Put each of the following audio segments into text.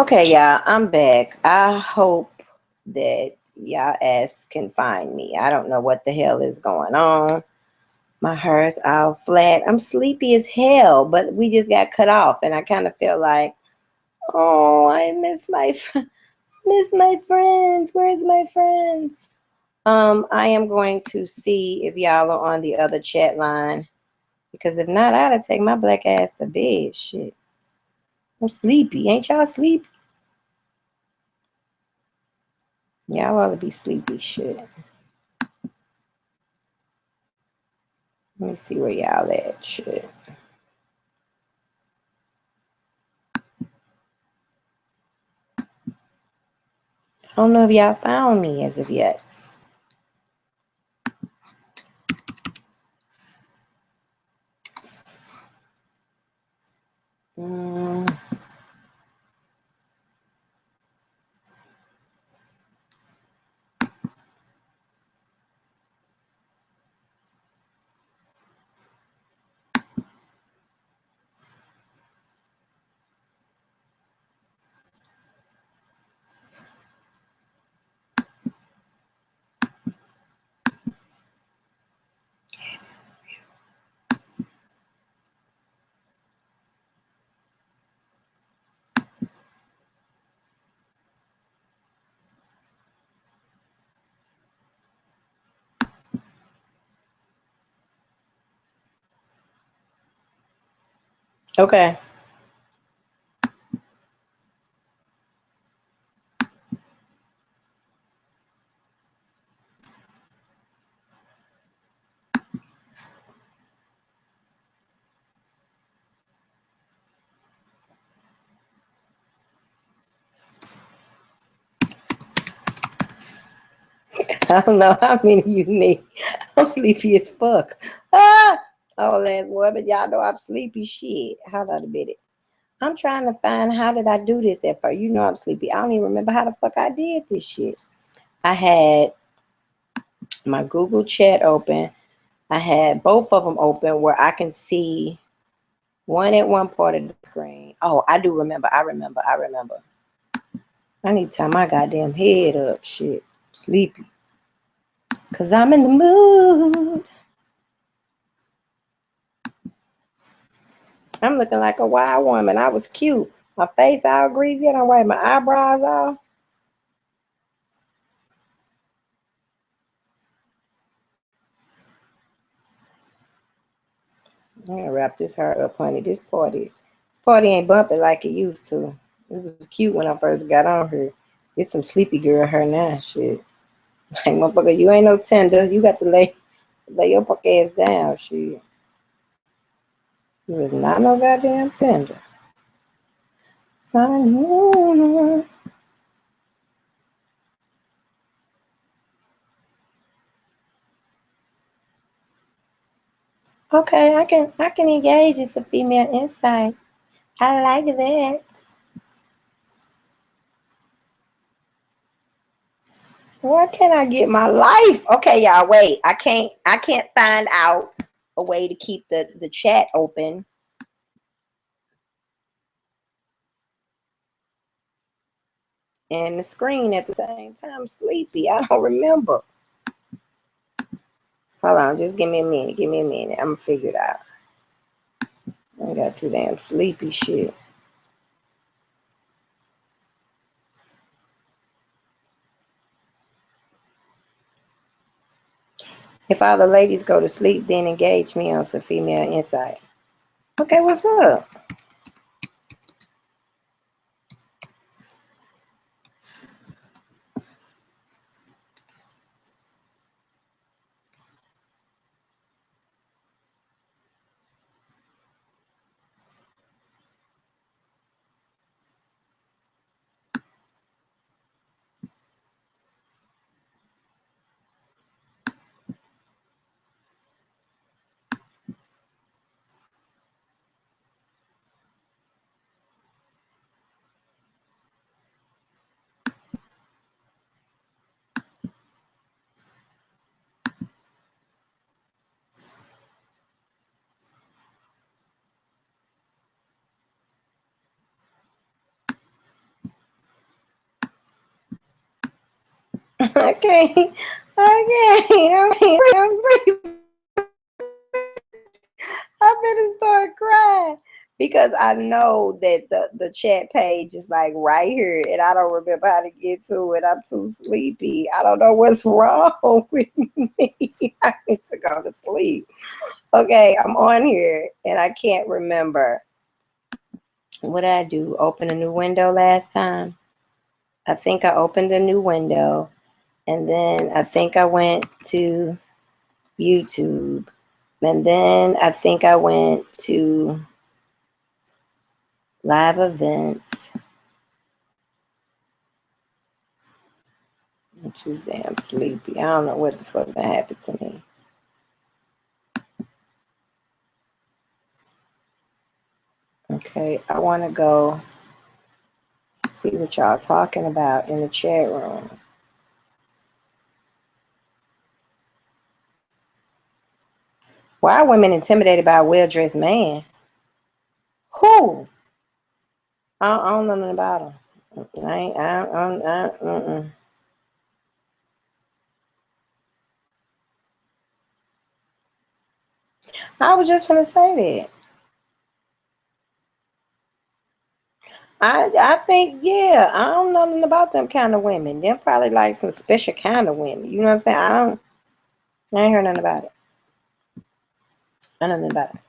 Okay, y'all, I'm back. I hope that y'all ass can find me. I don't know what the hell is going on. My hair's all flat. I'm sleepy as hell, but we just got cut off, and I kind of feel like, oh, I miss miss my friends. Where's my friends? I am going to see if y'all are on the other chat line, because if not, I'd take my black ass to bed. Shit, I'm sleepy. Ain't y'all sleepy? Y'all ought to be sleepy. Shit. Let me see where y'all at. Shit. I don't know if y'all found me as of yet. Okay. I don't know how many you need. I'm sleepy as fuck. Ah! Oh, last word, but y'all know I'm sleepy. Shit. Hold on a minute. I'm trying to find how did I do this at first. You know I'm sleepy. I don't even remember how the fuck I did this shit. I had my Google chat open. I had both of them open where I can see one at one part of the screen. Oh, I do remember. I remember. I need to turn my goddamn head up. Shit. Sleepy. Cause I'm in the mood. I'm looking like a wild woman. I was cute. My face all greasy. I don't wipe my eyebrows off. I'm gonna wrap this hair up, honey. This party ain't bumping like it used to. It was cute when I first got on here. It's some sleepy girl hair now. Shit. Like motherfucker, you ain't no tender. You got to lay your fuck ass down. Shit. You is not no goddamn tender. Okay, I can engage. It's a female insight. I like that. Where can I get my life? Okay, y'all, wait. I can't find out a way to keep the chat open. And the screen at the same time. Sleepy. I don't remember. Hold on, just give me a minute. Give me a minute. I'm gonna figure it out. I got too damn sleepy shit. If all the ladies go to sleep, then engage me on some female insight. Okay, what's up? Okay. I'm sleeping. I'm gonna start crying because I know that the chat page is like right here, and I don't remember how to get to it. I'm too sleepy. I don't know what's wrong with me. I need to go to sleep. Okay, I'm on here, and I can't remember. What did I do? Open a new window last time? I think I opened a new window, and then I think I went to YouTube, and then I think I went to live events. Tuesday, I'm sleepy. I don't know what the fuck that happened to me. Okay, I want to go see what y'all talking about in the chat room. Why are women intimidated by a well-dressed man? Who? I don't know nothing about him. I was just gonna say that. I think, yeah, I don't know nothing about them kind of women. They're probably like some special kind of women. You know what I'm saying? I ain't heard nothing about it. I know nothing about it.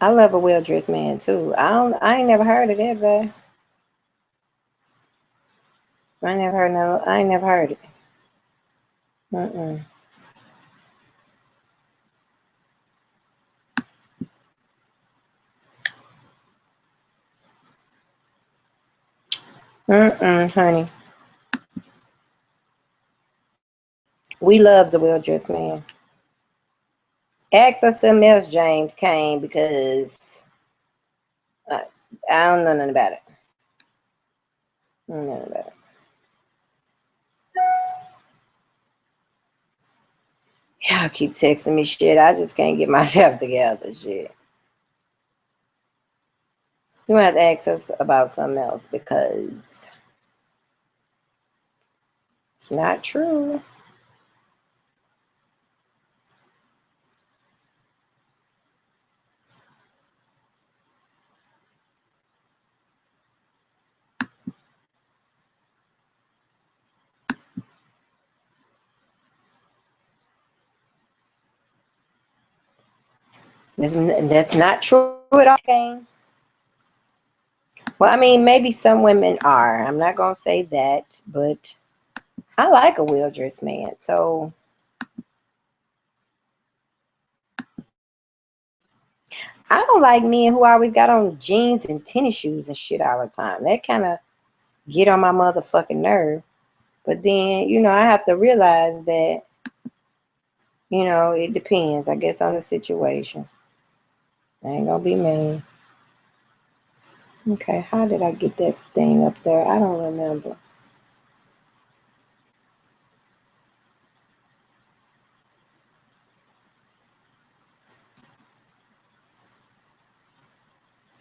I love a well dressed man too. I ain't never heard of that, but I ain't never heard it. Mm-mm. Mm-mm, honey. We love the well dressed man. Ask us something else, James Kane, because I, I don't know nothing about it. I don't know nothing about it. Y'all keep texting me shit. I just can't get myself together. Shit. You have to ask us about something else because it's not true. That's not true at all. Kane. Well, I mean, maybe some women are. I'm not gonna say that, but I like a well dressed man. So I don't like men who always got on jeans and tennis shoes and shit all the time. That kind of get on my motherfucking nerve. But then, I have to realize that, it depends, I guess, on the situation. I ain't gonna be mean. Okay, how did I get that thing up there? I don't remember.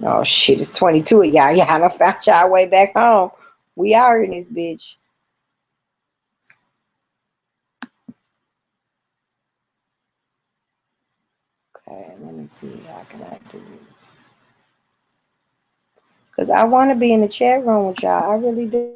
Oh shit, it's 22 of y'all. Y'all done found y'all way back home. We are in this bitch. Okay, let me see how can I do this. Because I want to be in the chat room with y'all. I really do.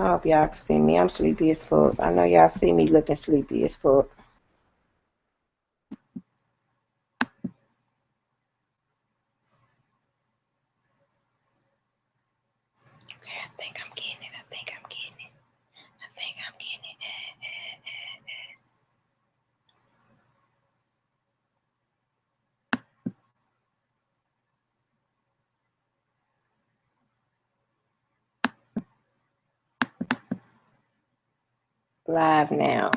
I hope y'all can see me. I'm sleepy as fuck. I know y'all see me looking sleepy as fuck. Okay, I think I'm getting it. I think I'm getting it. I think I'm getting it. Live now.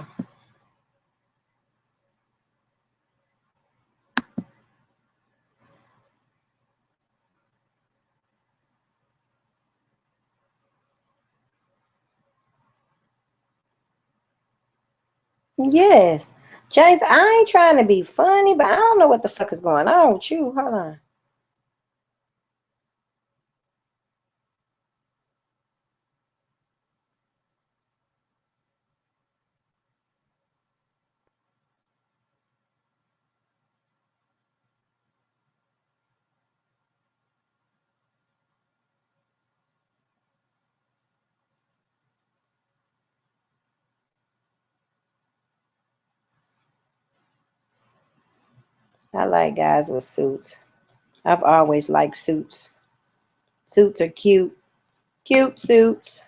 Yes. James, I ain't trying to be funny, but I don't know what the fuck is going on with you. Hold on. I like guys with suits. I've always liked suits. Suits are cute. Cute suits.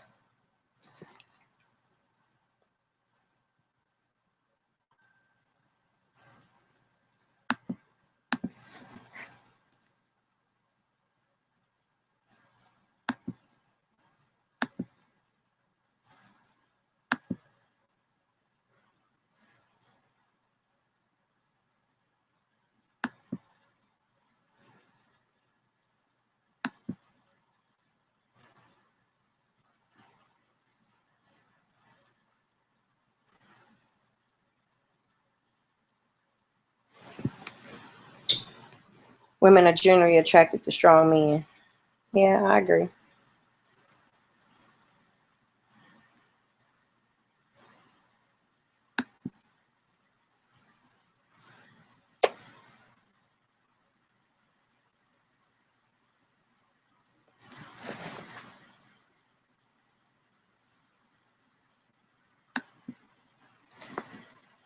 Women are generally attracted to strong men. Yeah, I agree.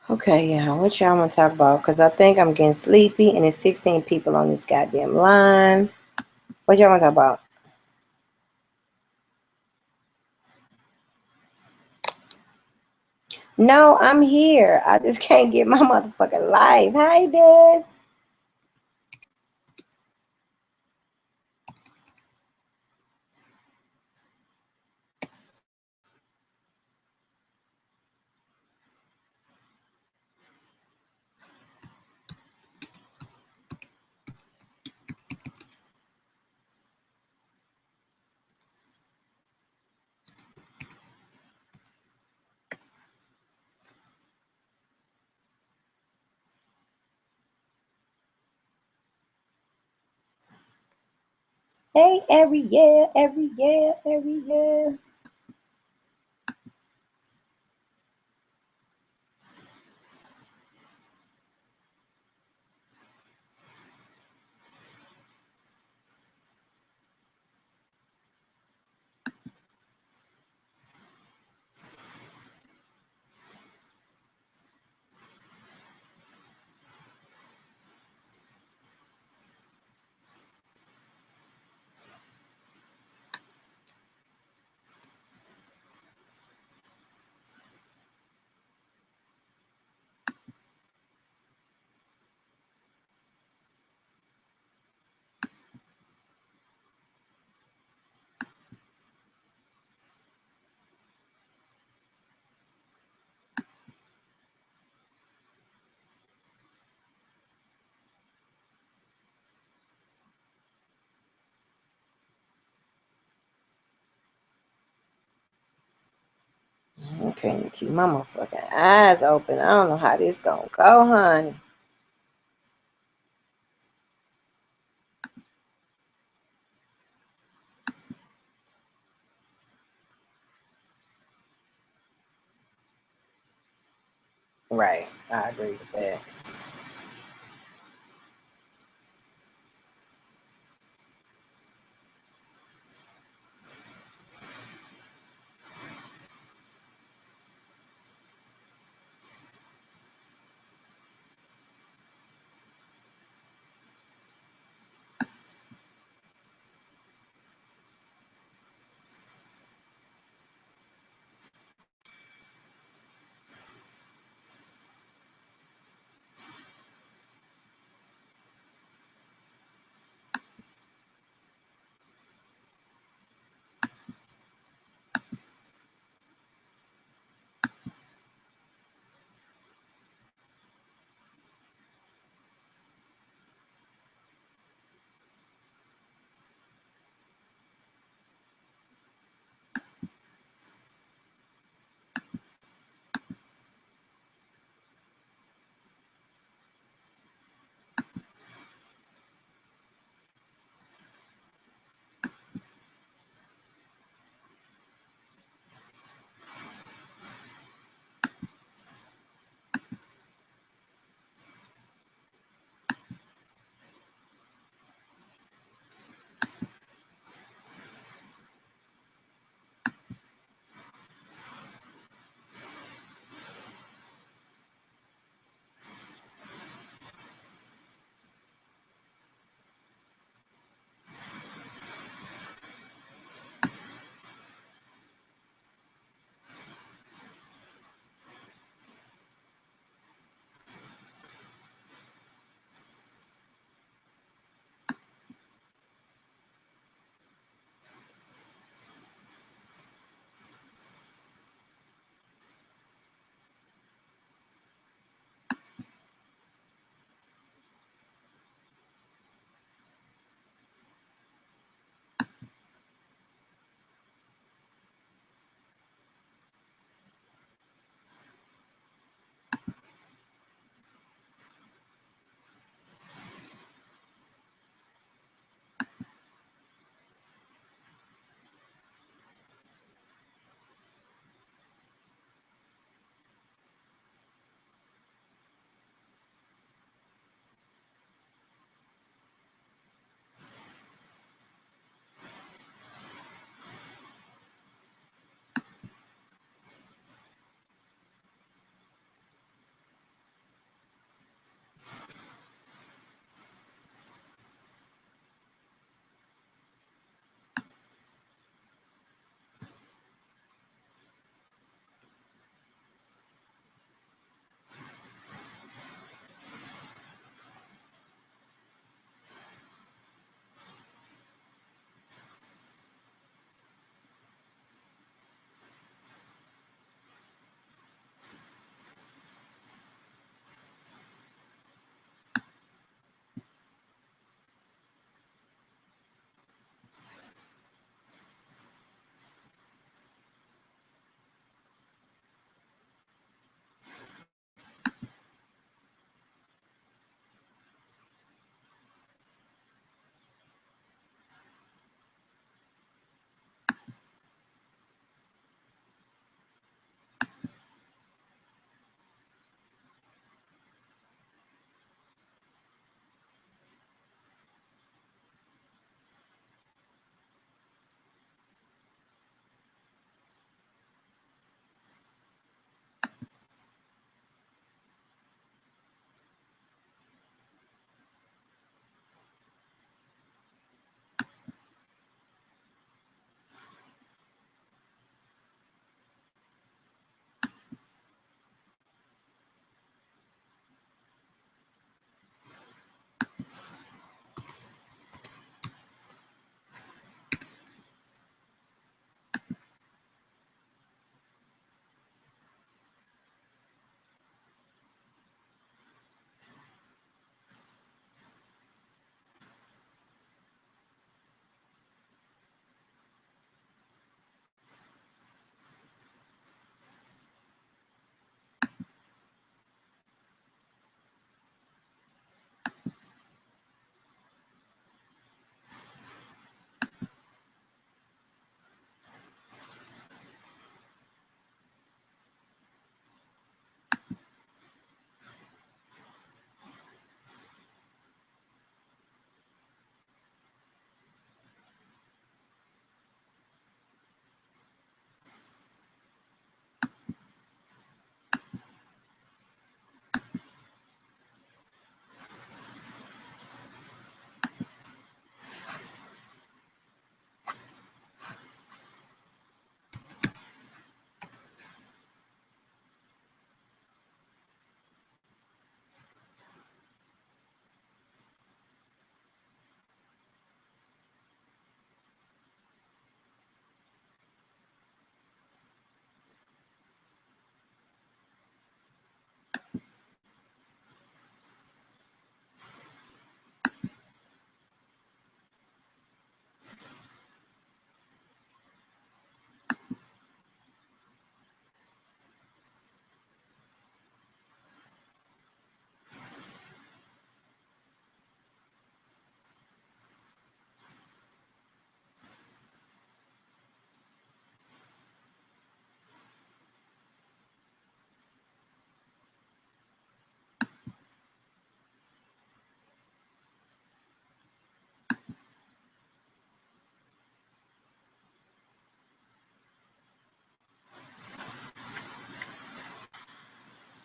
Okay, yeah, what y'all want to talk about? Because I think I'm getting sleepy and there's 16 people on this goddamn line. What y'all want to talk about? No, I'm here. I just can't get my motherfucking life. Hi, Des. Hey, every year, every year, every year. Okay, keep my motherfucking eyes open. I don't know how this gonna go, honey. Right, I agree with that.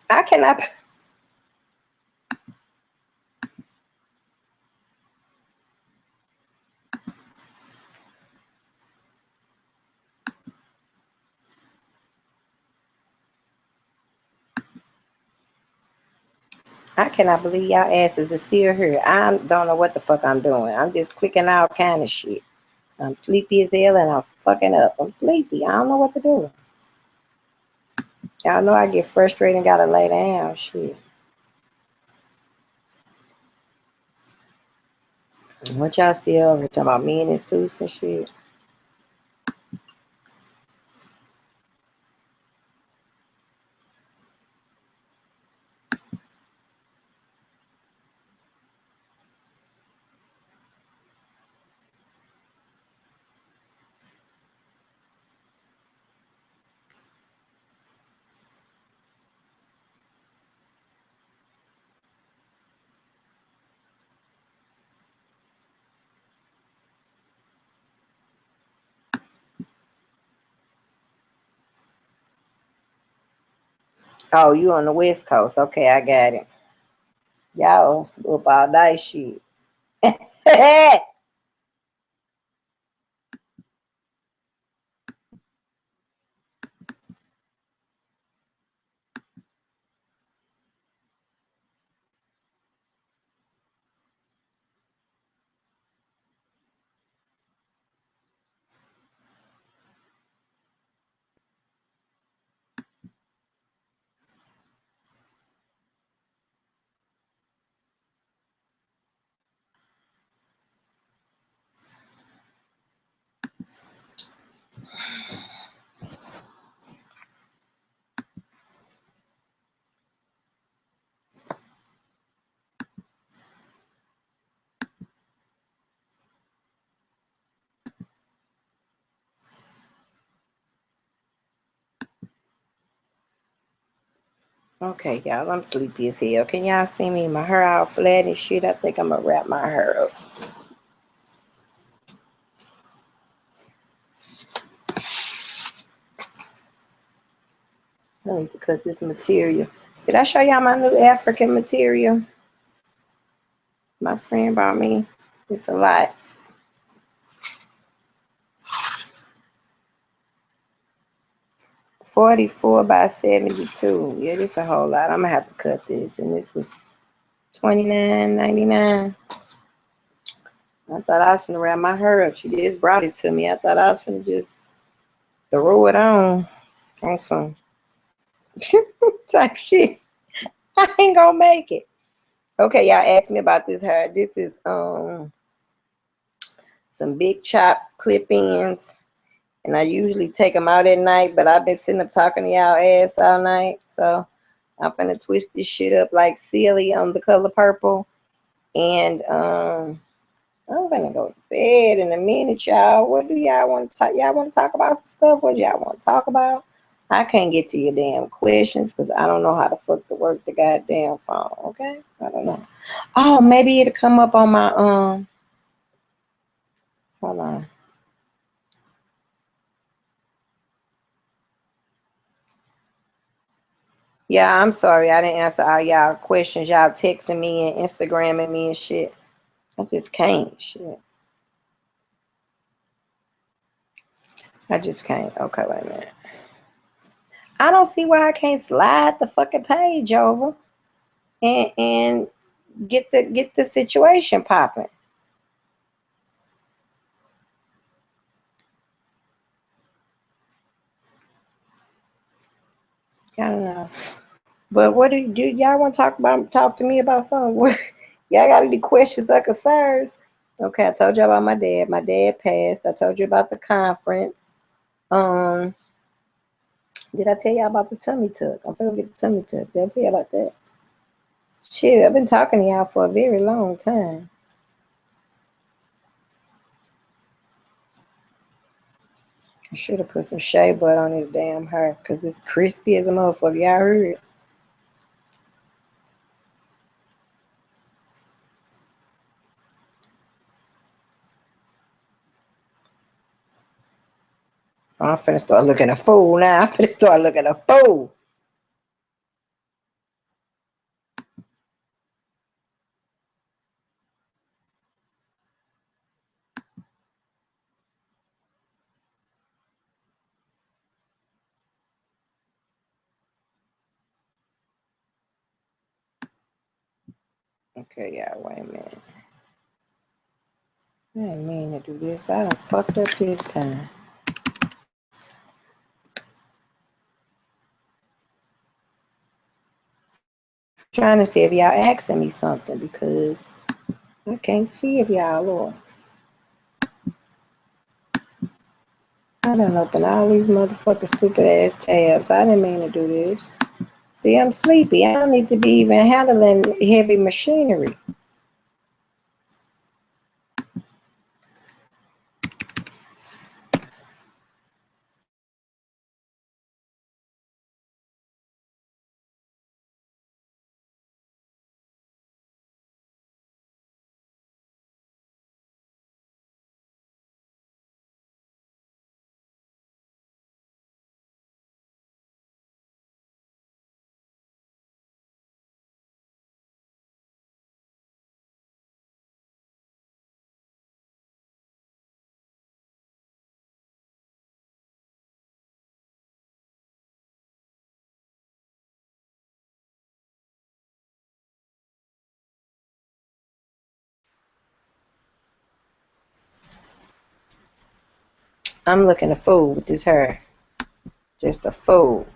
I cannot. I cannot believe y'all asses is still here. I don't know what the fuck I'm doing. I'm just clicking all kind of shit. I'm sleepy as hell and I'm fucking up. I'm sleepy. I don't know what to do. Y'all know I get frustrated and gotta lay down. Shit. What y'all still over talking about me and his suits and shit? Oh, you on the West Coast. Okay, I got it. Y'all up all night shit. Okay, y'all, I'm sleepy as hell. Can y'all see me? My hair all flat and shit. I think I'm gonna wrap my hair up. I need to cut this material. Did I show y'all my new African material? My friend bought me. It's a lot. 44 by 72. Yeah, this a whole lot. I'm gonna have to cut this. And this was $29.99. I thought I was gonna wrap my hair up. She just brought it to me. I thought I was gonna just throw it on some type shit. I ain't gonna make it. Okay, y'all asked me about this hair. This is some big chop clip-ins. And I usually take them out at night, but I've been sitting up talking to y'all ass all night. So I'm gonna twist this shit up like silly on the color purple. And I'm gonna go to bed in a minute, y'all. What do y'all want to talk? Y'all want to talk about some stuff? What y'all want to talk about? I can't get to your damn questions because I don't know how the fuck to work the goddamn phone. Okay, I don't know. Oh, maybe it'll come up on my Hold on. Yeah, I'm sorry. I didn't answer all y'all questions. Y'all texting me and Instagramming me and shit. I just can't. Shit. I just can't. Okay, wait a minute. I don't see why I can't slide the fucking page over and get the situation popping. I don't know. But what do y'all want to talk about? Talk to me about something. Y'all got any questions or concerns? Okay, I told you about my dad. My dad passed. I told you about the conference. Um, did I tell y'all about the tummy tuck? I'm gonna get the tummy tuck. Did I tell you about that? Shit, I've been talking to y'all for a very long time. I should have put some shea butter on his damn hair because it's crispy as a motherfucker. Y'all heard it. I'm finna start looking a fool now. I'm finna start looking a fool. Okay, yeah, wait a minute. I didn't mean to do this. I done fucked up this time. Trying to see if y'all asking me something because I can't see if y'all are. I done opened all these motherfucking stupid ass tabs. I didn't mean to do this. See, I'm sleepy. I don't need to be even handling heavy machinery. I'm looking a fool with this hair. Just a fool.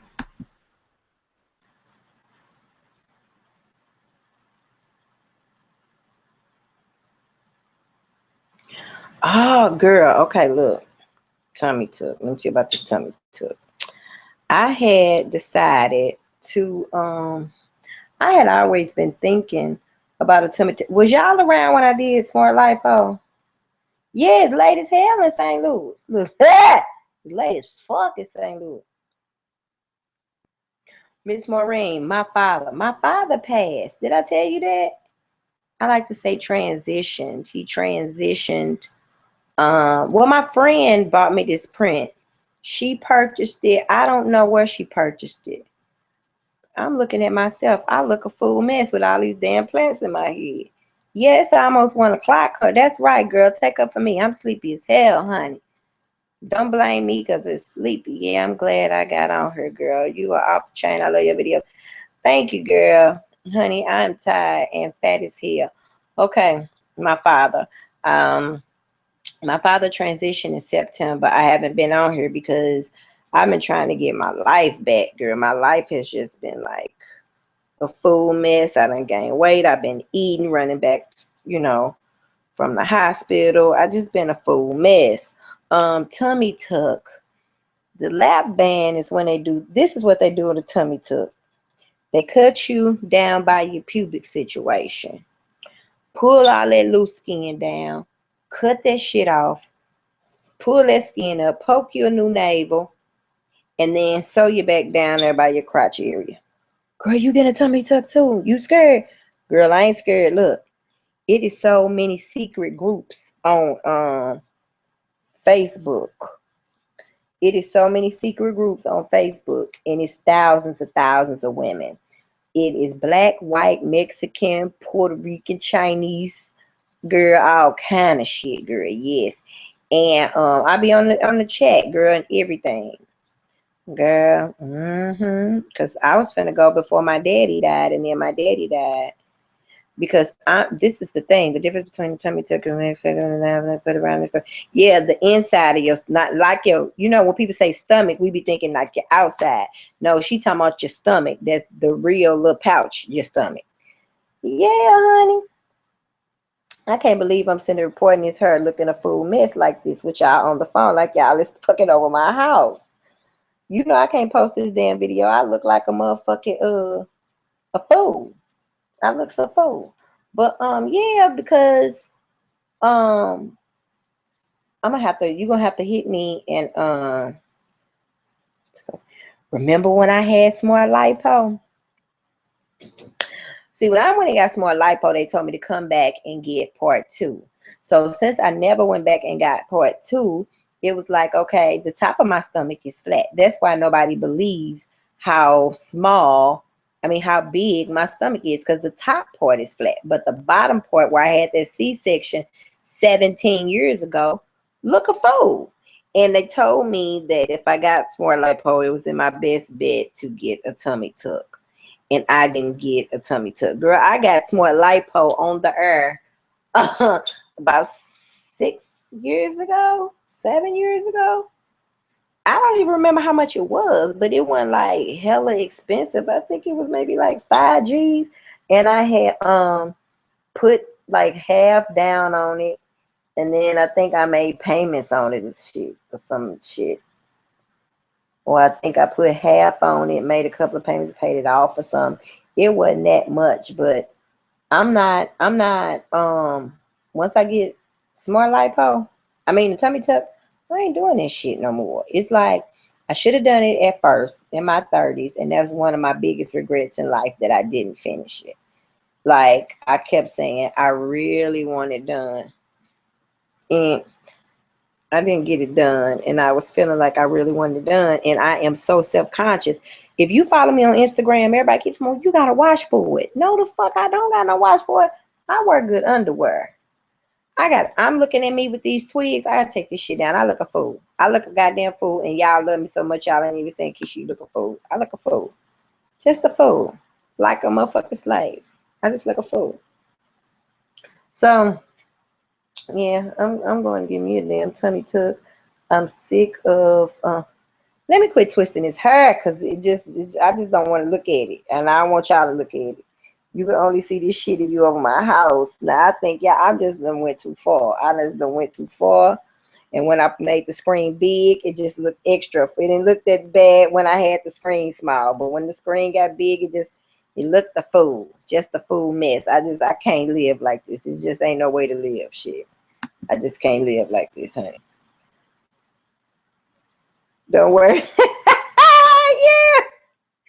Oh, girl. Okay, look. Tummy tuck. Let me tell you about this tummy tuck. I had decided to I had always been thinking about a tummy tuck. Was y'all around when I did smart lipo? Yeah, it's late as hell in St. Louis. Look, it's late as fuck in St. Louis. Miss Maureen, my father passed. Did I tell you that? I like to say transitioned. He transitioned. Well, my friend bought me this print. She purchased it. I don't know where she purchased it. I'm looking at myself. I look a fool mess with all these damn plants in my head. Yeah, it's almost 1 o'clock. That's right, girl. Take up for me. I'm sleepy as hell, honey. Don't blame me because it's sleepy. Yeah, I'm glad I got on here, girl. You are off the chain. I love your videos. Thank you, girl. Honey, I'm tired and fat as hell. Okay, my father. Um, my father transitioned in September. I haven't been on here because I've been trying to get my life back, girl. My life has just been like a full mess. I done gained weight. I've been eating, running back, from the hospital. I just been a full mess. Tummy tuck. The lap band is when this is what they do with a tummy tuck. They cut you down by your pubic situation. Pull all that loose skin down. Cut that shit off. Pull that skin up. Poke you a new navel. And then sew you back down there by your crotch area. Girl, you get a tummy tuck too. You scared? Girl, I ain't scared. Look, it is so many secret groups on Facebook. It is so many secret groups on Facebook, and it's thousands of women. It is black, white, Mexican, Puerto Rican, Chinese, girl, all kind of shit, girl. Yes, and I be on the chat, girl, and everything, girl. Cause I was finna go before my daddy died, and then my daddy died. Because this is the thing, the difference between the tummy tuck and the put around and stuff. Yeah, the inside of your, not like your, when people say stomach, we be thinking like your outside. No, she talking about your stomach. That's the real little pouch, your stomach. Yeah, honey. I can't believe I'm sitting reporting this her looking a fool mess like this with y'all on the phone, like y'all is fucking over my house. I can't post this damn video. I look like a motherfucking a fool. I look so fool. But yeah, because you're gonna have to hit me and remember when I had smart lipo? See, when I went and got smart lipo, they told me to come back and get part 2. So since I never went back and got part 2, it was like, okay, the top of my stomach is flat. That's why nobody believes how how big my stomach is, because the top part is flat. But the bottom part where I had that C-section 17 years ago, look a fool. And they told me that if I got smart lipo, it was in my best bet to get a tummy tuck. and I didn't get a tummy tuck. Girl, I got smart lipo on the air about 6 years ago, 7 years ago. I don't even remember how much it was, but it wasn't like hella expensive. I think it was maybe like 5 G's. And I had put like half down on it. And then I think I made payments on it and shit or some shit. Or I think I put half on it, made a couple of payments, paid it off or something. It wasn't that much, but I'm not once I get smart lipo, I mean the tummy tuck, I ain't doing this shit no more. It's like I should have done it at first in my 30s, and that was one of my biggest regrets in life that I didn't finish it. Like I kept saying I really want it done, and I didn't get it done, and I was feeling like I really wanted it done, and I am so self-conscious. If you follow me on Instagram, everybody keeps saying, you got to wash for it. No, the fuck, I don't got no wash for it. I wear good underwear. I'm looking at me with these twigs. I gotta take this shit down. I look a fool. I look a goddamn fool, and y'all love me so much, y'all ain't even saying, Keisha, you look a fool. I look a fool. Just a fool. Like a motherfucking slave. I just look a fool. So, yeah, I'm going to give me a damn tummy tuck. I'm sick of let me quit twisting his hair because I just don't want to look at it, and I don't want y'all to look at it. You can only see this shit if you over my house. Now I think I just done went too far. And when I made the screen big, it just looked extra. It didn't look that bad when I had the screen small, but when the screen got big, it looked a fool, just a fool mess. I can't live like this. It just ain't no way to live. Shit, I just can't live like this, honey. Don't worry. Yeah.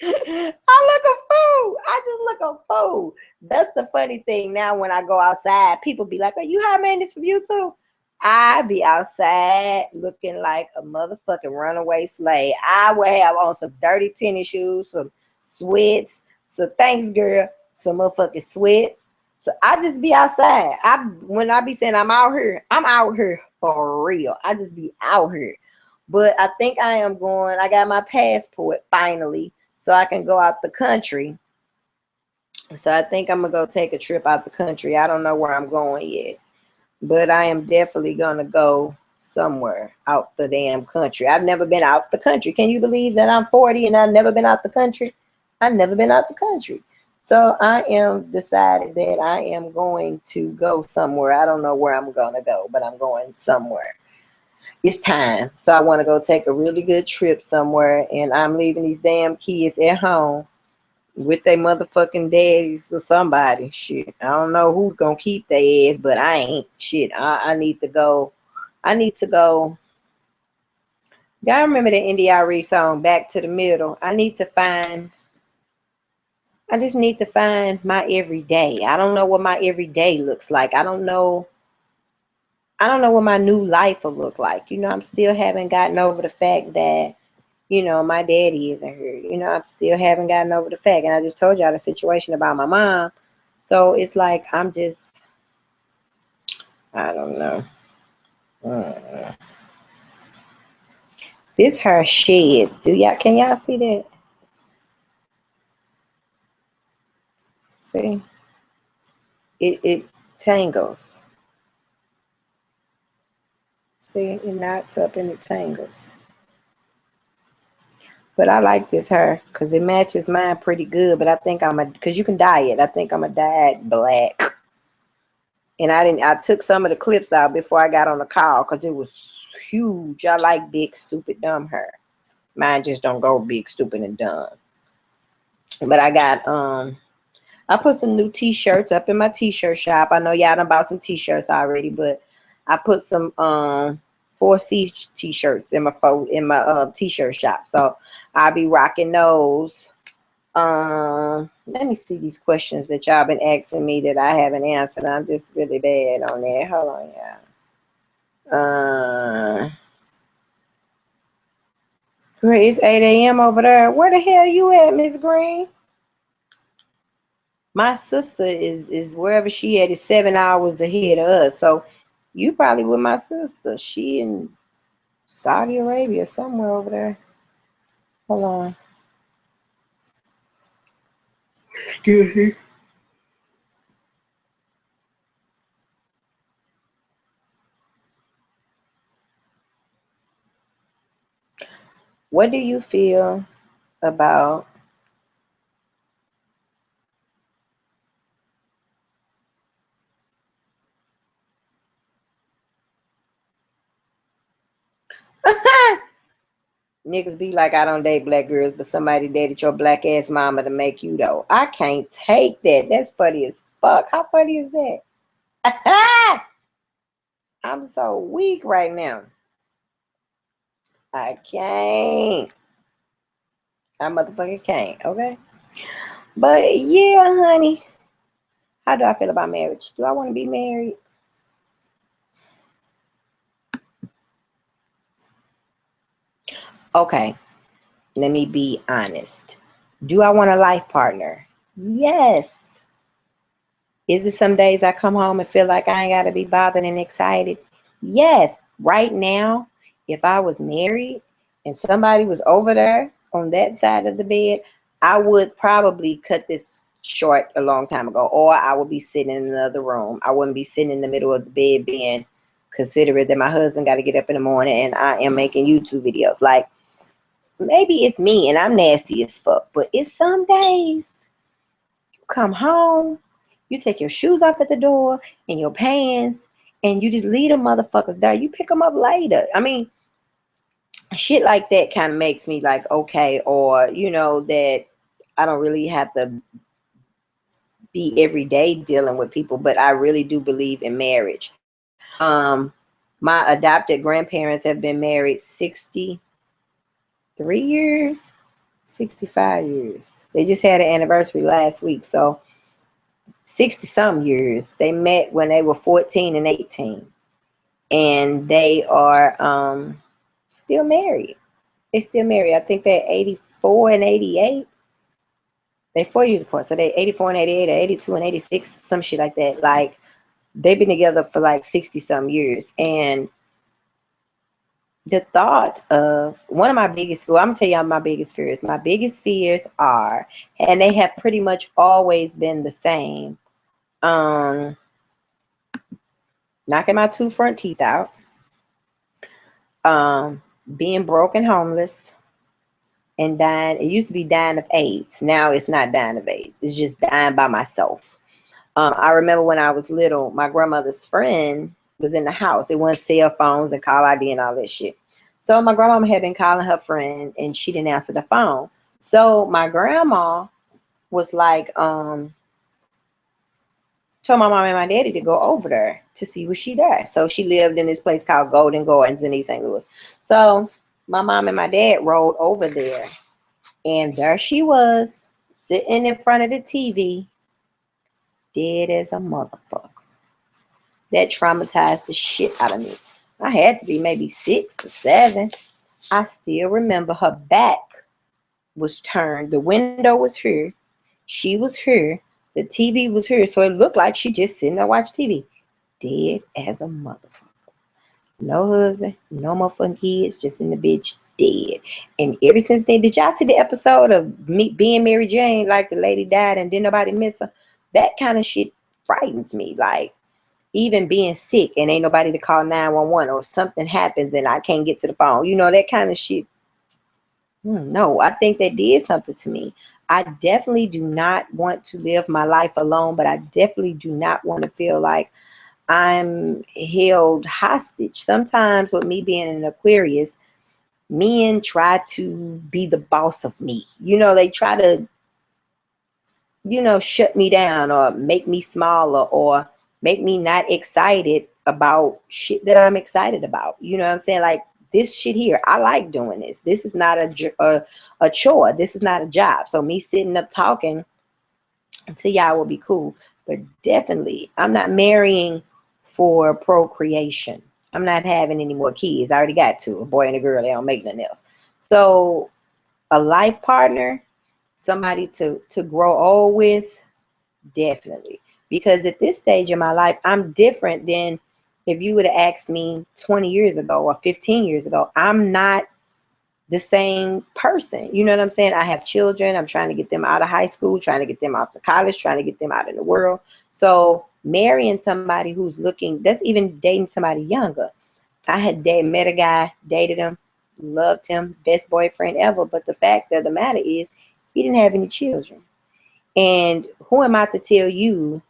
I look a fool. I just look a fool. That's the funny thing. Now when I go outside, people be like, are you high maintenance from YouTube? I be outside looking like a motherfucking runaway slave. I will have on some dirty tennis shoes, some sweats. So thanks, girl. Some motherfucking sweats. So I just be outside. When I be saying I'm out here for real. I just be out here. But I think I got my passport finally, so I can go out the country. So I think I'm going to go take a trip out the country. I don't know where I'm going yet, but I am definitely going to go somewhere out the damn country. I've never been out the country. Can you believe that I'm 40 and I've never been out the country? I've never been out the country. So I am decided that I am going to go somewhere. I don't know where I'm going to go, but I'm going somewhere. It's time. So I want to go take a really good trip somewhere, and I'm leaving these damn kids at home with their motherfucking daddies or somebody. Shit, I don't know who's gonna keep their ass, but I ain't. Shit, I need to go. I need to go. Y'all remember the NDRE song "Back to the Middle"? I just need to find my everyday. I don't know what my everyday looks like. I don't know what my new life will look like. I'm still haven't gotten over the fact that, my daddy isn't here. I still haven't gotten over the fact. And I just told y'all the situation about my mom. So it's like, I don't know. This hair sheds. Can y'all see that? See? It tangles. See, it knots up and it tangles. But I like this hair because it matches mine pretty good. But I think because you can dye it. I think I'm going to dye it black. And I took some of the clips out before I got on the call because it was huge. I like big, stupid, dumb hair. Mine just don't go big, stupid, and dumb. But I got, I put some new t-shirts up in my t-shirt shop. I know y'all done bought some t-shirts already, but I put some 4C t-shirts in my t-shirt shop. So I'll be rocking those. Let me see these questions that y'all been asking me that I haven't answered. I'm just really bad on that. Hold on, y'all. Great, it's 8 a.m. over there. Where the hell you at, Miss Green? My sister is wherever she at is 7 hours ahead of us. So you probably with my sister. She in Saudi Arabia, somewhere over there. Hold on. Excuse me. What do you feel about niggas be like, I don't date black girls, but somebody dated your black ass mama to make you though? I can't take that. That's funny as fuck. How funny is that? I'm so weak right now. I can't. I motherfucking can't, okay? But yeah, honey. How do I feel about marriage? Do I want to be married? Okay, let me be honest. Do I want a life partner? Yes. Is it some days I come home and feel like I ain't got to be bothered and excited? Yes. Right now, if I was married and somebody was over there on that side of the bed, I would probably cut this short a long time ago, or I would be sitting in another room. I wouldn't be sitting in the middle of the bed being considerate that my husband got to get up in the morning and I am making YouTube videos. Like, maybe it's me and I'm nasty as fuck, but it's some days you come home, you take your shoes off at the door and your pants, and you just leave them motherfuckers there. You pick them up later. I mean, shit like that kind of makes me like, okay, or, you know, that I don't really have to be every day dealing with people, but I really do believe in marriage. Um, my adopted grandparents have been married 63 years, 65 years. They just had an anniversary last week. So 60 some years. They met when they were 14 and 18. And they are still married. They still married. I think they're 84 and 88. They 4 years apart. So they 84 and 88 or 82 and 86, some shit like that. Like, they've been together for like 60 some years. And the thought of one of my biggest, well, I'm gonna tell y'all my biggest fears. My biggest fears are, and they have pretty much always been the same. Knocking my 2 front teeth out, being broke and homeless, and dying. It used to be dying of AIDS. Now it's not dying of AIDS. It's just dying by myself. I remember when I was little, my grandmother's friend was in the house. It wasn't cell phones and call ID and all that shit. So my grandmama had been calling her friend and she didn't answer the phone. So my grandma was like, told my mom and my daddy to go over there to see was she there. So she lived in this place called Golden Gardens in East St. Louis. So my mom and my dad rode over there, and there she was sitting in front of the TV, dead as a motherfucker. That traumatized the shit out of me. I had to be maybe 6 or 7. I still remember her back was turned. The window was here. She was here. The TV was here. So it looked like she just sitting there watching TV. Dead as a motherfucker. No husband, no motherfucking kids, just in the bitch, dead. And ever since then, did y'all see the episode of me being Mary Jane, like the lady died and didn't nobody miss her? That kind of shit frightens me. Like, even being sick and ain't nobody to call 911, or something happens and I can't get to the phone. You know, that kind of shit. No, I think that did something to me. I definitely do not want to live my life alone, but I definitely do not want to feel like I'm held hostage. Sometimes with me being an Aquarius, men try to be the boss of me. You know, they try to, you know, shut me down or make me smaller or make me not excited about shit that I'm excited about. You know what I'm saying? Like, this shit here, I like doing this. This is not a chore. This is not a job. So me sitting up talking to y'all will be cool. But definitely, I'm not marrying for procreation. I'm not having any more kids. I already got 2, a boy and a girl. They don't make nothing else. So a life partner, somebody to grow old with, definitely. Because at this stage in my life, I'm different than if you would have asked me 20 years ago or 15 years ago. I'm not the same person. You know what I'm saying? I have children. I'm trying to get them out of high school, trying to get them off to college, trying to get them out in the world. So marrying somebody who's looking, that's even dating somebody younger. I had met a guy, dated him, loved him, best boyfriend ever. But the fact of the matter is, he didn't have any children. And who am I to tell you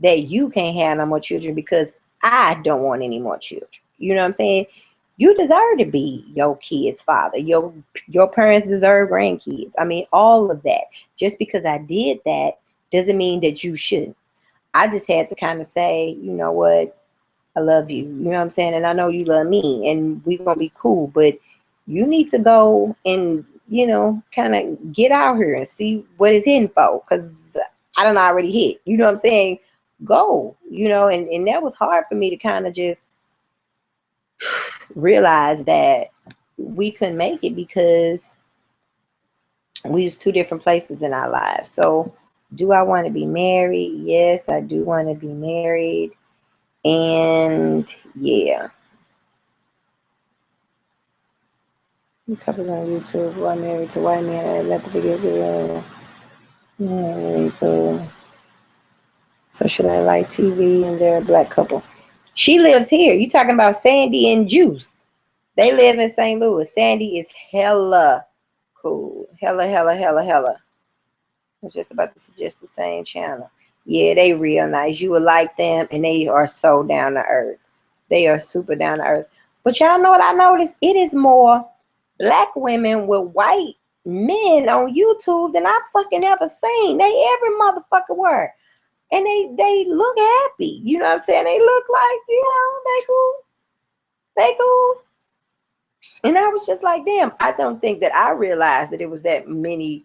that you can't have no more children because I don't want any more children? You know what I'm saying? You deserve to be your kid's father. Your parents deserve grandkids. I mean, all of that. Just because I did that doesn't mean that you shouldn't. I just had to kind of say, you know what? I love you. You know what I'm saying? And I know you love me, and we're going to be cool. But you need to go and, you know, kind of get out here and see what it's hitting for. Because I don't already hit. You know what I'm saying? Go. You know, and that was hard for me to kind of just realize that we couldn't make it because we was two different places in our lives. So do I want to be married? Yes, I do want to be married. And yeah. Couple on YouTube who are married to white men and let the videos really cool. So should I like TV and they're a black couple? She lives here. You talking about Sandy and Juice. They live in St. Louis. Sandy is hella cool. Hella. I was just about to suggest the same channel. Yeah, they real nice. You would like them, and they are so down to earth. They are super down to earth. But y'all know what I noticed? It is more black women with white men on YouTube than I fucking ever seen. They every motherfucking word. And they look happy. You know what I'm saying? They look like, you know, they cool. They cool. And I was just like, damn, I don't think that I realized that it was that many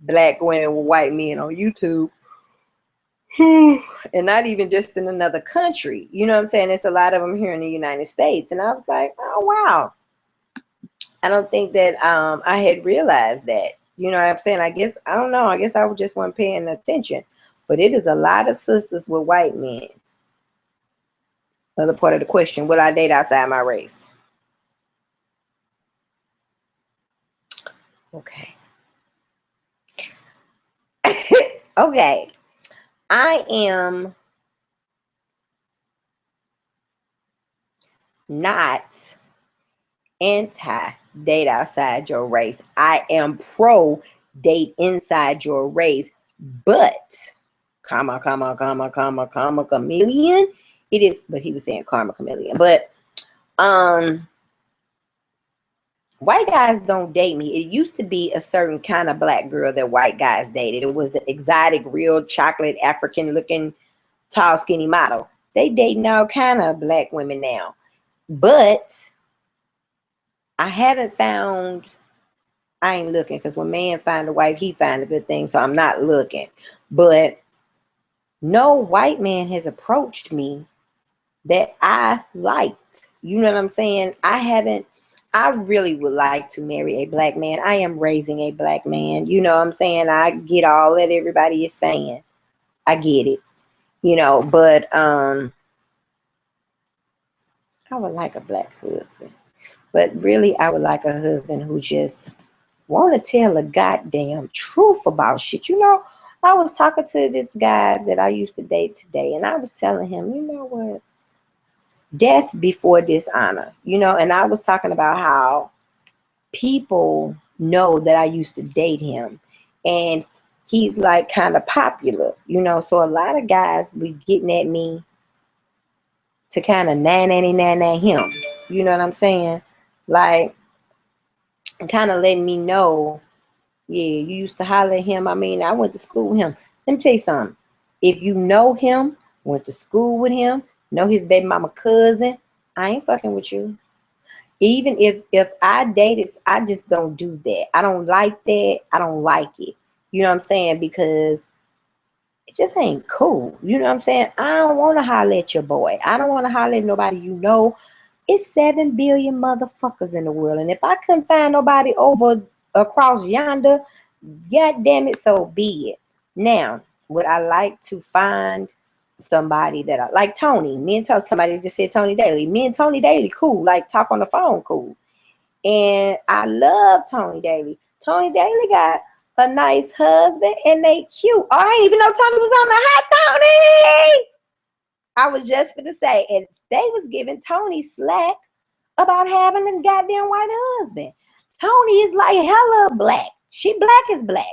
black women with white men on YouTube. And not even just in another country. You know what I'm saying? It's a lot of them here in the United States. And I was like, oh, wow. I don't think that I had realized that. You know what I'm saying? I guess, I don't know. I guess I just wasn't paying attention. But it is a lot of sisters with white men. Another part of the question, would I date outside my race? Okay. Okay. I am not anti-date outside your race. I am pro-date inside your race. But, comma, chameleon. It is, but he was saying karma chameleon. But, white guys don't date me. It used to be a certain kind of black girl that white guys dated. It was the exotic, real chocolate, African-looking, tall, skinny model. They dating all kind of black women now. But I haven't found, I ain't looking, because when man find a wife, he find a good thing, so I'm not looking. But no white man has approached me that I liked. You know what I'm saying? I really would like to marry a black man. I am raising a black man. You know what I'm saying? I get all that everybody is saying. I get it. You know, but I would like a black husband. But really, I would like a husband who just want to tell a goddamn truth about shit. You know, I was talking to this guy that I used to date today, and I was telling him, you know what? Death before dishonor, you know, and I was talking about how people know that I used to date him, and he's like kind of popular, you know, so a lot of guys be getting at me to kind of na him, you know what I'm saying? Like, kind of letting me know, yeah, you used to holler at him. I mean, I went to school with him. Let me tell you something. If you know him, went to school with him, know his baby mama cousin, I ain't fucking with you. Even if I dated, I just don't do that. I don't like that. I don't like it. You know what I'm saying? Because it just ain't cool. You know what I'm saying? I don't want to holler at your boy. I don't want to holler at nobody you know. It's 7 billion motherfuckers in the world. And if I couldn't find nobody over across yonder, god damn it, so be it. Now, would I like to find somebody that I like? Tony. Me and somebody just said Tony Daly. Me and Tony Daly, cool. Like, talk on the phone, cool. And I love Tony Daly. Tony Daly got a nice husband and they cute. Oh, I didn't even know Tony was on the Hot Tony. I was just going to say, and they was giving Tony slack about having a goddamn white husband. Tony is like hella black. She black as black.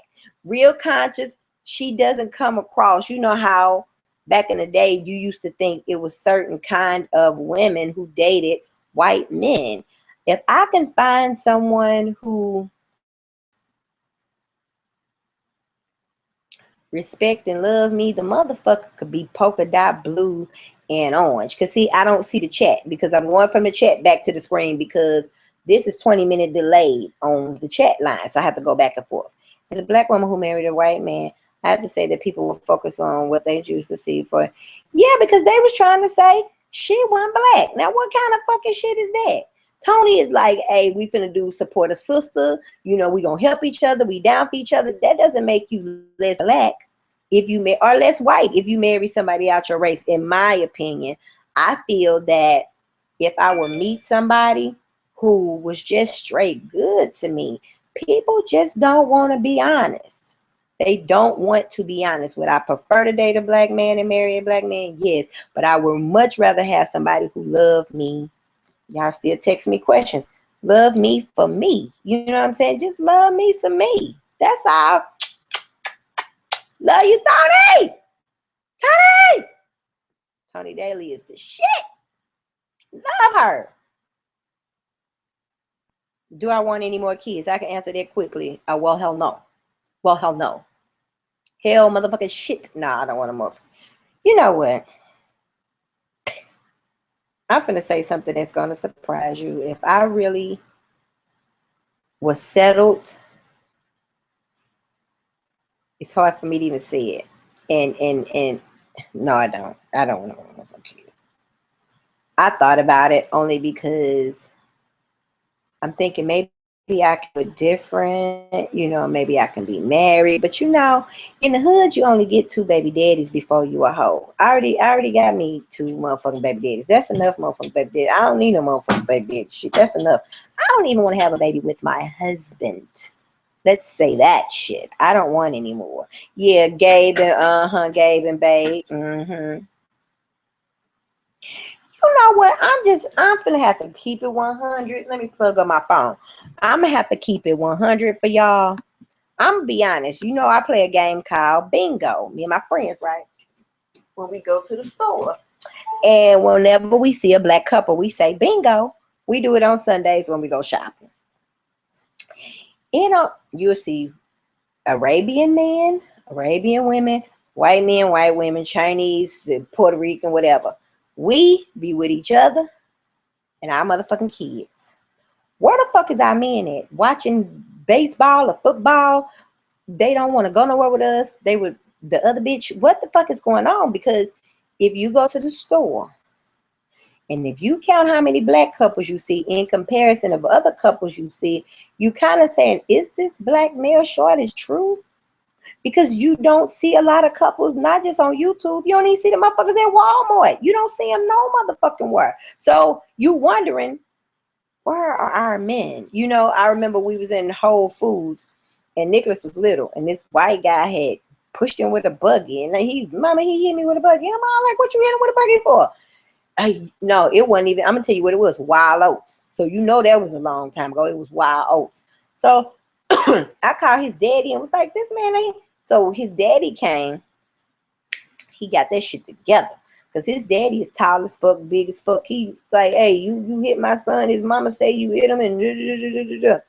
Real conscious. She doesn't come across. You know how back in the day you used to think it was certain kind of women who dated white men. If I can find someone who respect and love me, the motherfucker could be polka dot blue and orange. Because see, I don't see the chat because I'm going from the chat back to the screen because this is 20-minute delayed on the chat line. So I have to go back and forth. As a black woman who married a white man, I have to say that people will focus on what they choose to see for. Yeah, because they was trying to say she wasn't black. Now, what kind of fucking shit is that? Tony is like, hey, we finna do support a sister. You know, we gonna help each other. We down for each other. That doesn't make you less black if you may, or less white if you marry somebody out your race. In my opinion, I feel that if I would meet somebody who was just straight good to me, people just don't want to be honest. They don't want to be honest. Would I prefer to date a black man and marry a black man? Yes, but I would much rather have somebody who loved me. Y'all still text me questions. Love me for me. You know what I'm saying? Just love me some me. That's all. Love you, Tony. Tony. Tony Daly is the shit. Love her. Do I want any more kids? I can answer that quickly. Well, hell no. Well, hell no. Hell, motherfucking shit. Nah, I don't want more. You know what? I'm finna say something that's gonna surprise you. If I really was settled, it's hard for me to even say it. And no, I don't. I don't want to more kids. I thought about it only because I'm thinking maybe I could be different, you know, maybe I can be married. But you know, in the hood, you only get 2 baby daddies before you a hoe. I already got me 2 motherfucking baby daddies. That's enough motherfucking baby daddies. I don't need no motherfucking baby daddy shit. That's enough. I don't even want to have a baby with my husband. Let's say that shit. I don't want any more. Yeah, Gabe and Gabe and Babe. You know what? I'm gonna have to keep it 100. Let me plug up my phone. I'm gonna have to keep it 100 for y'all. I'm gonna be honest. You know, I play a game called Bingo. Me and my friends, right? When we go to the store, and whenever we see a black couple, we say bingo. We do it on Sundays when we go shopping. You know, you'll see Arabian men, Arabian women, white men, white women, Chinese, Puerto Rican, whatever. We be with each other and our motherfucking kids. Where the fuck is our men at? Watching baseball or football? They don't want to go nowhere with us. They would, the other bitch, what the fuck is going on? Because if you go to the store and if you count how many black couples you see in comparison of other couples you see, you kind of saying, is this black male shortage true? Because you don't see a lot of couples, not just on YouTube. You don't even see the motherfuckers at Walmart. You don't see them no motherfucking where. So you wondering, where are our men? You know, I remember we was in Whole Foods and Nicholas was little and this white guy had pushed him with a buggy. And he hit me with a buggy. I'm all like, what you hit him with a buggy for? No, it wasn't even, I'm going to tell you what it was, Wild Oats. So you know that was a long time ago. It was Wild Oats. So I called his daddy and was like, this man ain't. So his daddy came. He got that shit together. Because his daddy is tall as fuck, big as fuck. He like, hey, you hit my son. His mama say you hit him. And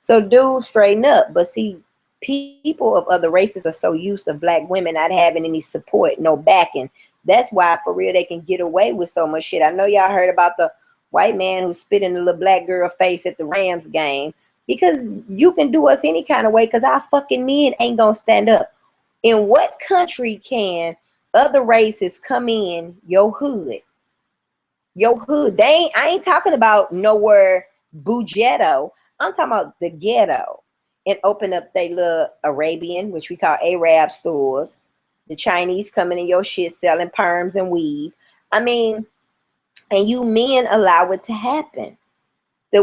so dude straighten up. But see, people of other races are so used to black women not having any support, no backing. That's why, for real, they can get away with so much shit. I know y'all heard about the white man who spit in the little black girl face at the Rams game. Because you can do us any kind of way because our fucking men ain't going to stand up. In what country can other races come in your hood? Your hood. I ain't talking about nowhere Bugetto. I'm talking about the ghetto. And open up they little Arabian, which we call Arab stores. The Chinese coming in your shit selling perms and weave. I mean, and you men allow it to happen.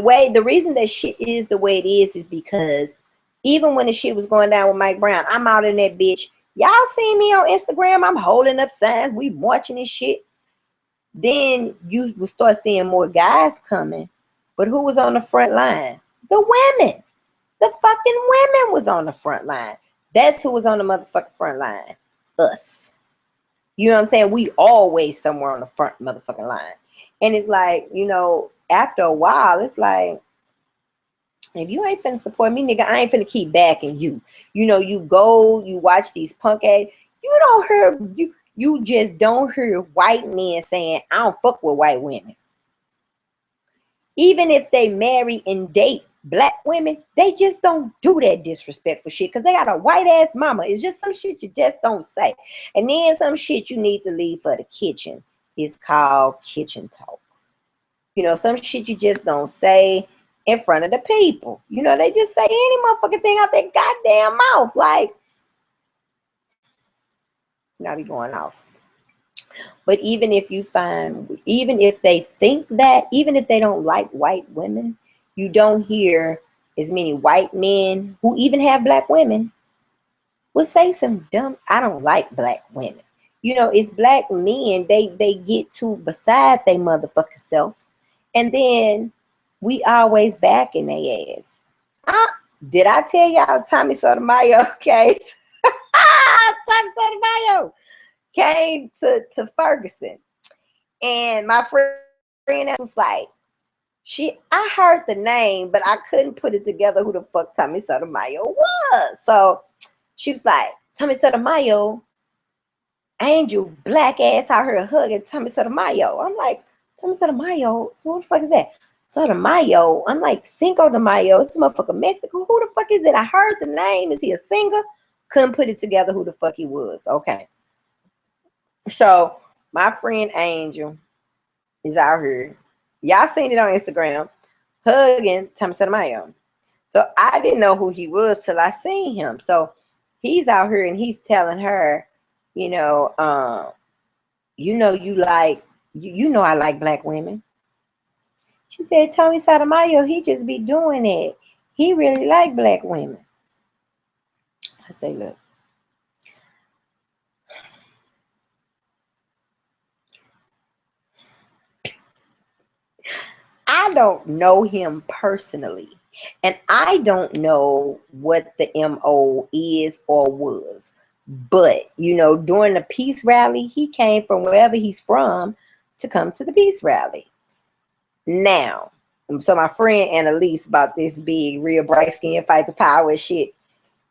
the reason that shit is the way it is because even when the shit was going down with Mike Brown, I'm out in that bitch. Y'all see me on Instagram? I'm holding up signs. We watching this shit. Then you will start seeing more guys coming. But who was on the front line? The women. The fucking women was on the front line. That's who was on the motherfucking front line. Us. You know what I'm saying? We always somewhere on the front motherfucking line. And it's like, you know, after a while, it's like, if you ain't finna support me, nigga, I ain't finna keep backing you. You know, you go, you watch these punk ass, you don't hear, you just don't hear white men saying, I don't fuck with white women. Even if they marry and date black women, they just don't do that disrespectful shit because they got a white ass mama. It's just some shit you just don't say. And then some shit you need to leave for the kitchen. It's called kitchen talk. You know, some shit you just don't say in front of the people. You know, they just say any motherfucking thing out their goddamn mouth. Like, now be going off. But even if you find, even if they think that, even if they don't like white women, you don't hear as many white men who even have black women will say some dumb, I don't like black women. You know, it's black men, they get too beside they motherfucking self. And then we always back in their ass. Did I tell y'all Tommy Sotomayor case? Tommy Sotomayor came to Ferguson. And my friend was like, I heard the name, but I couldn't put it together who the fuck Tommy Sotomayor was. So she was like, Tommy Sotomayor, Angel black ass out here hugging Tommy Sotomayor. I'm like, Tommy Sotomayor? So what the fuck is that? Sotomayor. I'm like, Cinco de Mayo. This motherfucker Mexico. Who the fuck is it? I heard the name. Is he a singer? Couldn't put it together who the fuck he was. Okay. So my friend Angel is out here. Y'all seen it on Instagram. Hugging Tommy Sotomayor. So I didn't know who he was till I seen him. So he's out here and he's telling her, you know, you like, you know I like black women. She said, Tommy Sotomayor, he just be doing it. He really like black women. I say, look. I don't know him personally. And I don't know what the MO is or was. But, you know, during the peace rally, he came from wherever he's from to come to the peace rally. Now, so my friend Annalise about this big, real bright skin, fight the power shit.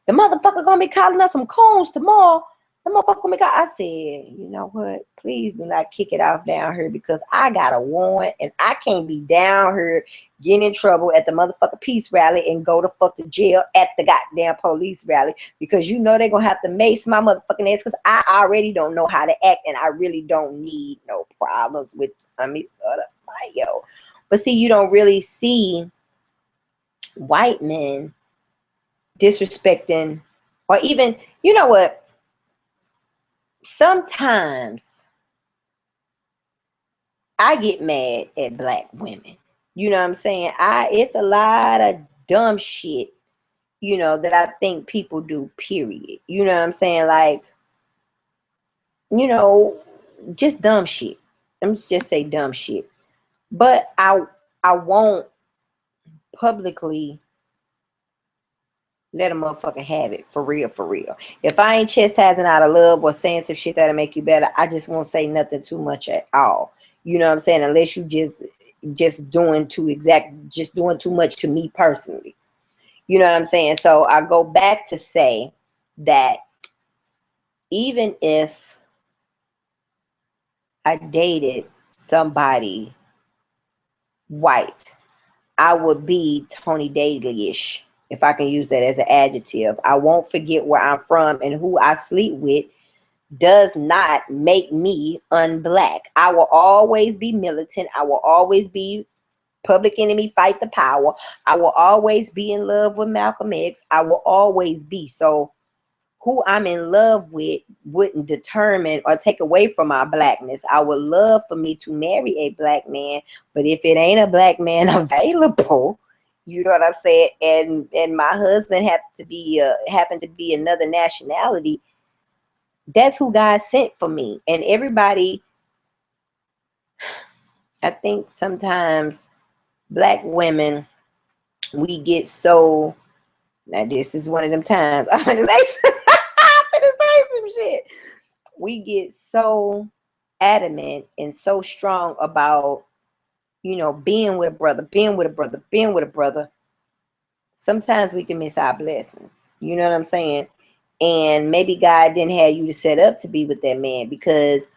The motherfucker gonna be calling us some coons tomorrow. The motherfucker gonna be calling. I said, you know what? Please do not kick it off down here because I got a warrant and I can't be down here getting in trouble at the motherfucking peace rally and go to fuck the jail at the goddamn police rally because you know they're gonna have to mace my motherfucking ass because I already don't know how to act and I really don't need no problems with Tommy Sotomayor. But see, you don't really see white men disrespecting or even, you know what? Sometimes I get mad at black women. You know what I'm saying? It's a lot of dumb shit, you know, that I think people do, period. You know what I'm saying? Like, you know, just dumb shit. Let me just say dumb shit. But I won't publicly let a motherfucker have it for real, for real. If I ain't chastising out of love or saying some shit that'll make you better, I just won't say nothing too much at all. You know what I'm saying? Unless you just doing too much to me personally. You know what I'm saying? So I go back to say that even if I dated somebody white, I would be Tony Daly-ish, if I can use that as an adjective. I won't forget where I'm from, and who I sleep with does not make me unblack. I will always be militant. I will always be public enemy, fight the power. I will always be in love with Malcolm X. I will always be. So who I'm in love with wouldn't determine or take away from my blackness. I would love for me to marry a black man, but if it ain't a black man available, you know what I'm saying, and my husband happened to be another nationality, that's who God sent for me. And everybody, I think sometimes black women, we get so, now this is one of them times I'm gonna say some shit. We get so adamant and so strong about, you know, being with a brother, being with a brother, being with a brother. Sometimes we can miss our blessings. You know what I'm saying? And maybe God didn't have you to set up to be with that man, because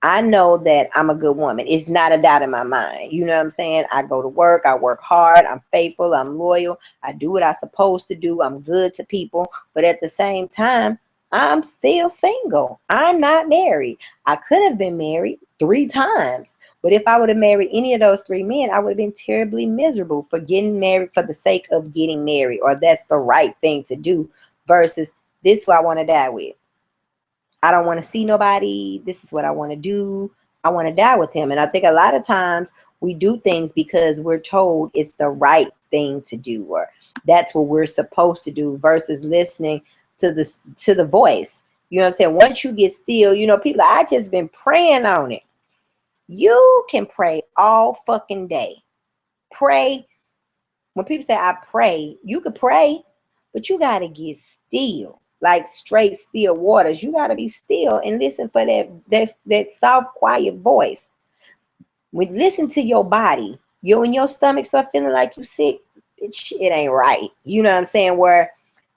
I know that I'm a good woman. It's not a doubt in my mind. You know what I'm saying? I go to work. I work hard. I'm faithful. I'm loyal. I do what I'm supposed to do. I'm good to people. But at the same time, I'm still single. I'm not married. I could have been married 3 times. But if I would have married any of those 3 men, I would have been terribly miserable for getting married for the sake of getting married, or that's the right thing to do, versus this is who I want to die with. I don't want to see nobody. This is what I want to do. I want to die with him. And I think a lot of times we do things because we're told it's the right thing to do, or that's what we're supposed to do, versus listening to the voice. You know what I'm saying? Once you get still, you know, people, I just been praying on it. You can pray all fucking day. Pray. When people say I pray, you could pray, but you got to get still. Like straight still waters. You got to be still and listen for that soft, quiet voice. When listen to your body, when your stomach start feeling like you sick, it ain't right. You know what I'm saying? Where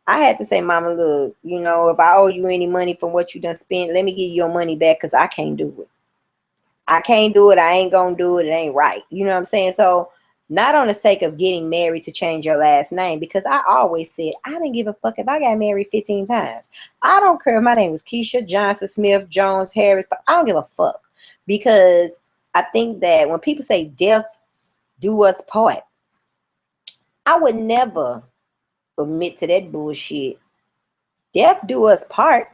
I had to say, Mama, look, you know, if I owe you any money from what you done spent, let me give you your money back, because I can't do it. I can't do it. I ain't gonna do it. It ain't right. You know what I'm saying? So not on the sake of getting married to change your last name, because I always said I didn't give a fuck if I got married 15 times. I don't care if my name was Keisha, Johnson, Smith, Jones, Harris, but I don't give a fuck, because I think that when people say death do us part, I would never admit to that bullshit. Death do us part.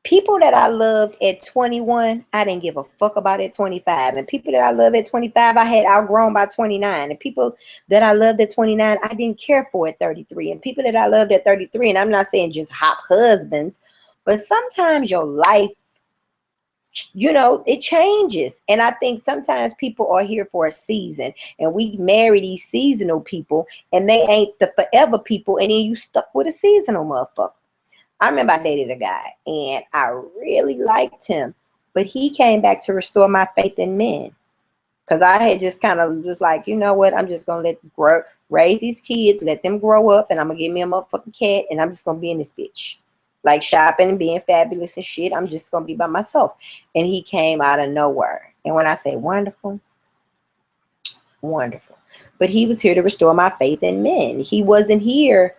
People that I loved at 21, I didn't give a fuck about at 25. And people that I loved at 25, I had outgrown by 29. And people that I loved at 29, I didn't care for at 33. And people that I loved at 33, and I'm not saying just hot husbands, but sometimes your life, you know, it changes. And I think sometimes people are here for a season, and we marry these seasonal people, and they ain't the forever people. And then you stuck with a seasonal motherfucker. I remember I dated a guy and I really liked him, but he came back to restore my faith in men. Because I had just kind of just like, you know what, I'm just going to raise these kids, let them grow up, and I'm going to get me a motherfucking cat, and I'm just going to be in this bitch. Like shopping and being fabulous and shit. I'm just going to be by myself. And he came out of nowhere. And when I say wonderful, wonderful. But he was here to restore my faith in men. He wasn't here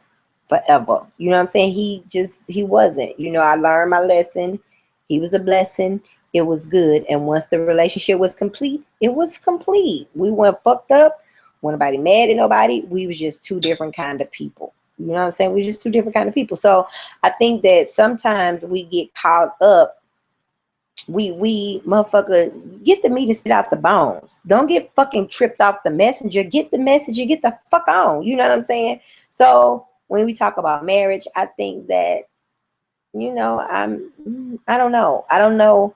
forever. You know what I'm saying? He wasn't. You know, I learned my lesson. He was a blessing. It was good. And once the relationship was complete, it was complete. We weren't fucked up. Wasn't nobody mad at nobody. We was just 2 different kind of people. You know what I'm saying? We just 2 different kind of people. So I think that sometimes we get caught up. We motherfucker, get the meat and spit out the bones. Don't get fucking tripped off the messenger. Get the message and get the fuck on. You know what I'm saying? So when we talk about marriage, I think that, you know, I don't know. I don't know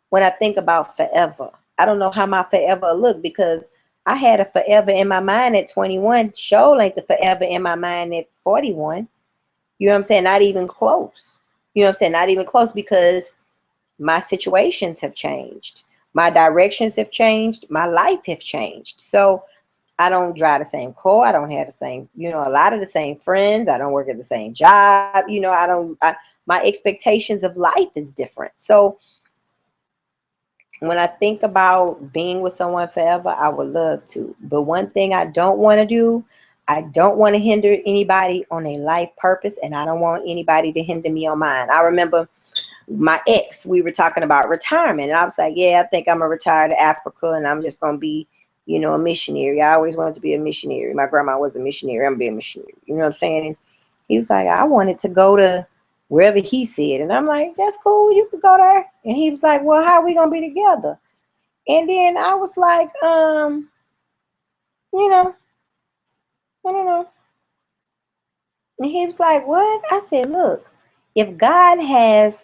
when I think about forever. I don't know how my forever look, because I had a forever in my mind at 21. Show ain't the forever in my mind at 41. You know what I'm saying? Not even close. You know what I'm saying? Not even close, because my situations have changed. My directions have changed. My life have changed. So I don't drive the same car. I don't have the same, you know, a lot of the same friends. I don't work at the same job. You know, my expectations of life is different. So when I think about being with someone forever, I would love to. But one thing I don't want to do, I don't want to hinder anybody on a life purpose, and I don't want anybody to hinder me on mine. I remember my ex, we were talking about retirement, and I was like, yeah, I think I'm going to retire to Africa, and I'm just going to be, you know, a missionary. I always wanted to be a missionary. My grandma was a missionary. I'm going to be a missionary. You know what I'm saying? And he was like, I wanted to go to wherever he said. And I'm like, that's cool, you could go there. And he was like, well, how are we gonna be together? And then I was like, you know, I don't know. And he was like, what? I said, look, if God has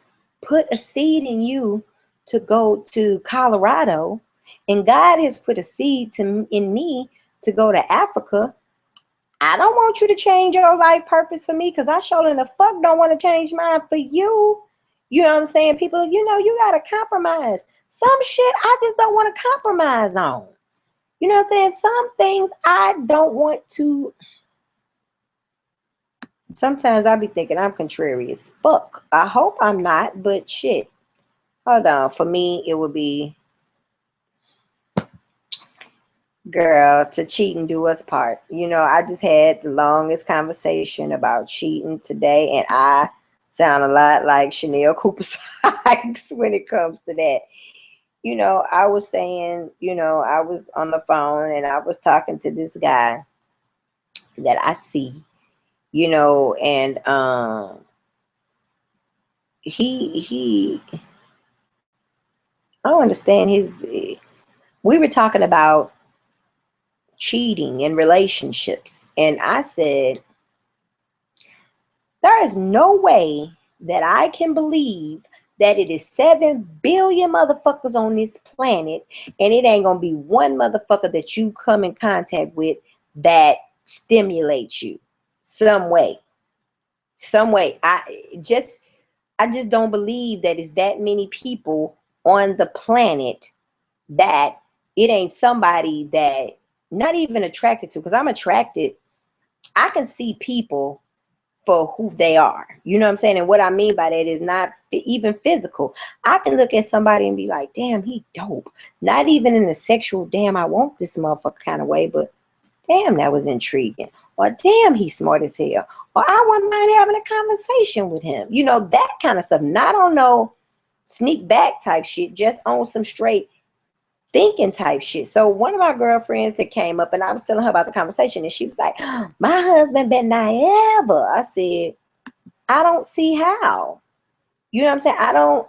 put a seed in you to go to Colorado, and God has put a seed in me to go to Africa, I don't want you to change your life purpose for me, because I sure in the fuck don't want to change mine for you. You know what I'm saying? People, you got to compromise. Some shit I just don't want to compromise on. You know what I'm saying? Some things I don't want to. Sometimes I be thinking I'm contrary as fuck. I hope I'm not, but shit. Hold on. For me, it would be, girl, to cheat and do us part. I just had the longest conversation about cheating today, and I sound a lot like Chanel Cooper Sykes when it comes to that. I was saying, I was on the phone and I was talking to this guy that I see, and he I don't understand we were talking about cheating in relationships, and I said, there is no way that I can believe that it is 7 billion motherfuckers on this planet, and it ain't gonna be one motherfucker that you come in contact with that stimulates you some way. I just don't believe that it's that many people on the planet that it ain't somebody that not even attracted to, because I'm attracted. I can see people for who they are. You know what I'm saying? And what I mean by that is not even physical. I can look at somebody and be like, damn, he dope. Not even in the sexual, damn, I want this motherfucker kind of way, but damn, that was intriguing. Or damn, he's smart as hell. Or I wouldn't mind having a conversation with him. That kind of stuff. Not on no sneak back type shit, just on some straight thinking type shit. So one of my girlfriends that came up, and I was telling her about the conversation, and she was like, my husband been ever. I said, I don't see how. You know what I'm saying?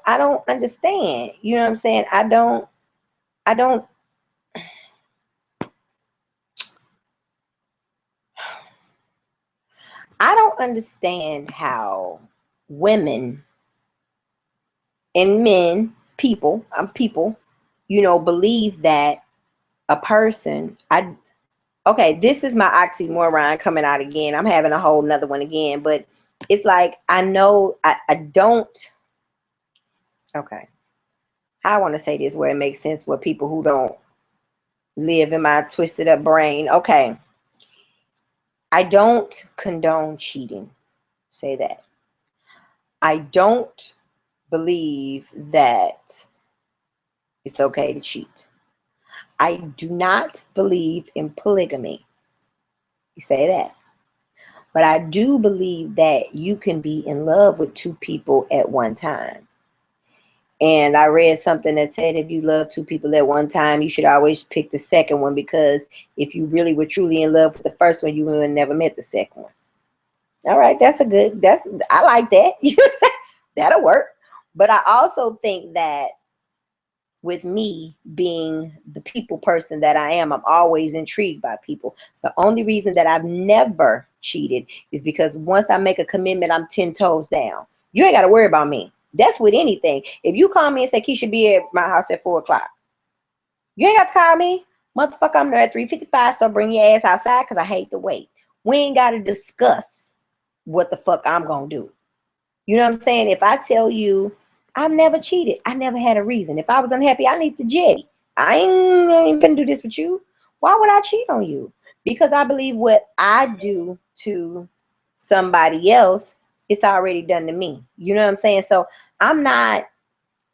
I don't understand. You know what I'm saying? I don't understand how women and men, people, believe that a person, okay, this is my oxymoron coming out again. I'm having a whole nother one again, but it's like, I know I don't, okay, I want to say this where it makes sense with people who don't live in my twisted up brain. Okay, I don't condone cheating. Say that. I don't believe that it's okay to cheat. I do not believe in polygamy. You say that. But I do believe that you can be in love with 2 people at one time. And I read something that said if you love 2 people at one time, you should always pick the second one, because if you really were truly in love with the first one, you would have never met the second one. All right, I like that. That'll work. But I also think that with me being the people person that I am, I'm always intrigued by people. The only reason that I've never cheated is because once I make a commitment, I'm 10 toes down. You ain't got to worry about me. That's with anything. If you call me and say, Keisha, be at my house at 4 o'clock, you ain't got to call me. Motherfucker, I'm there at 3:55. So bring your ass outside, because I hate to wait. We ain't got to discuss what the fuck I'm going to do. You know what I'm saying? If I tell you I've never cheated, I never had a reason. If I was unhappy, I need to jetty. I ain't gonna do this with you. Why would I cheat on you? Because I believe what I do to somebody else, it's already done to me. You know what I'm saying? So I'm not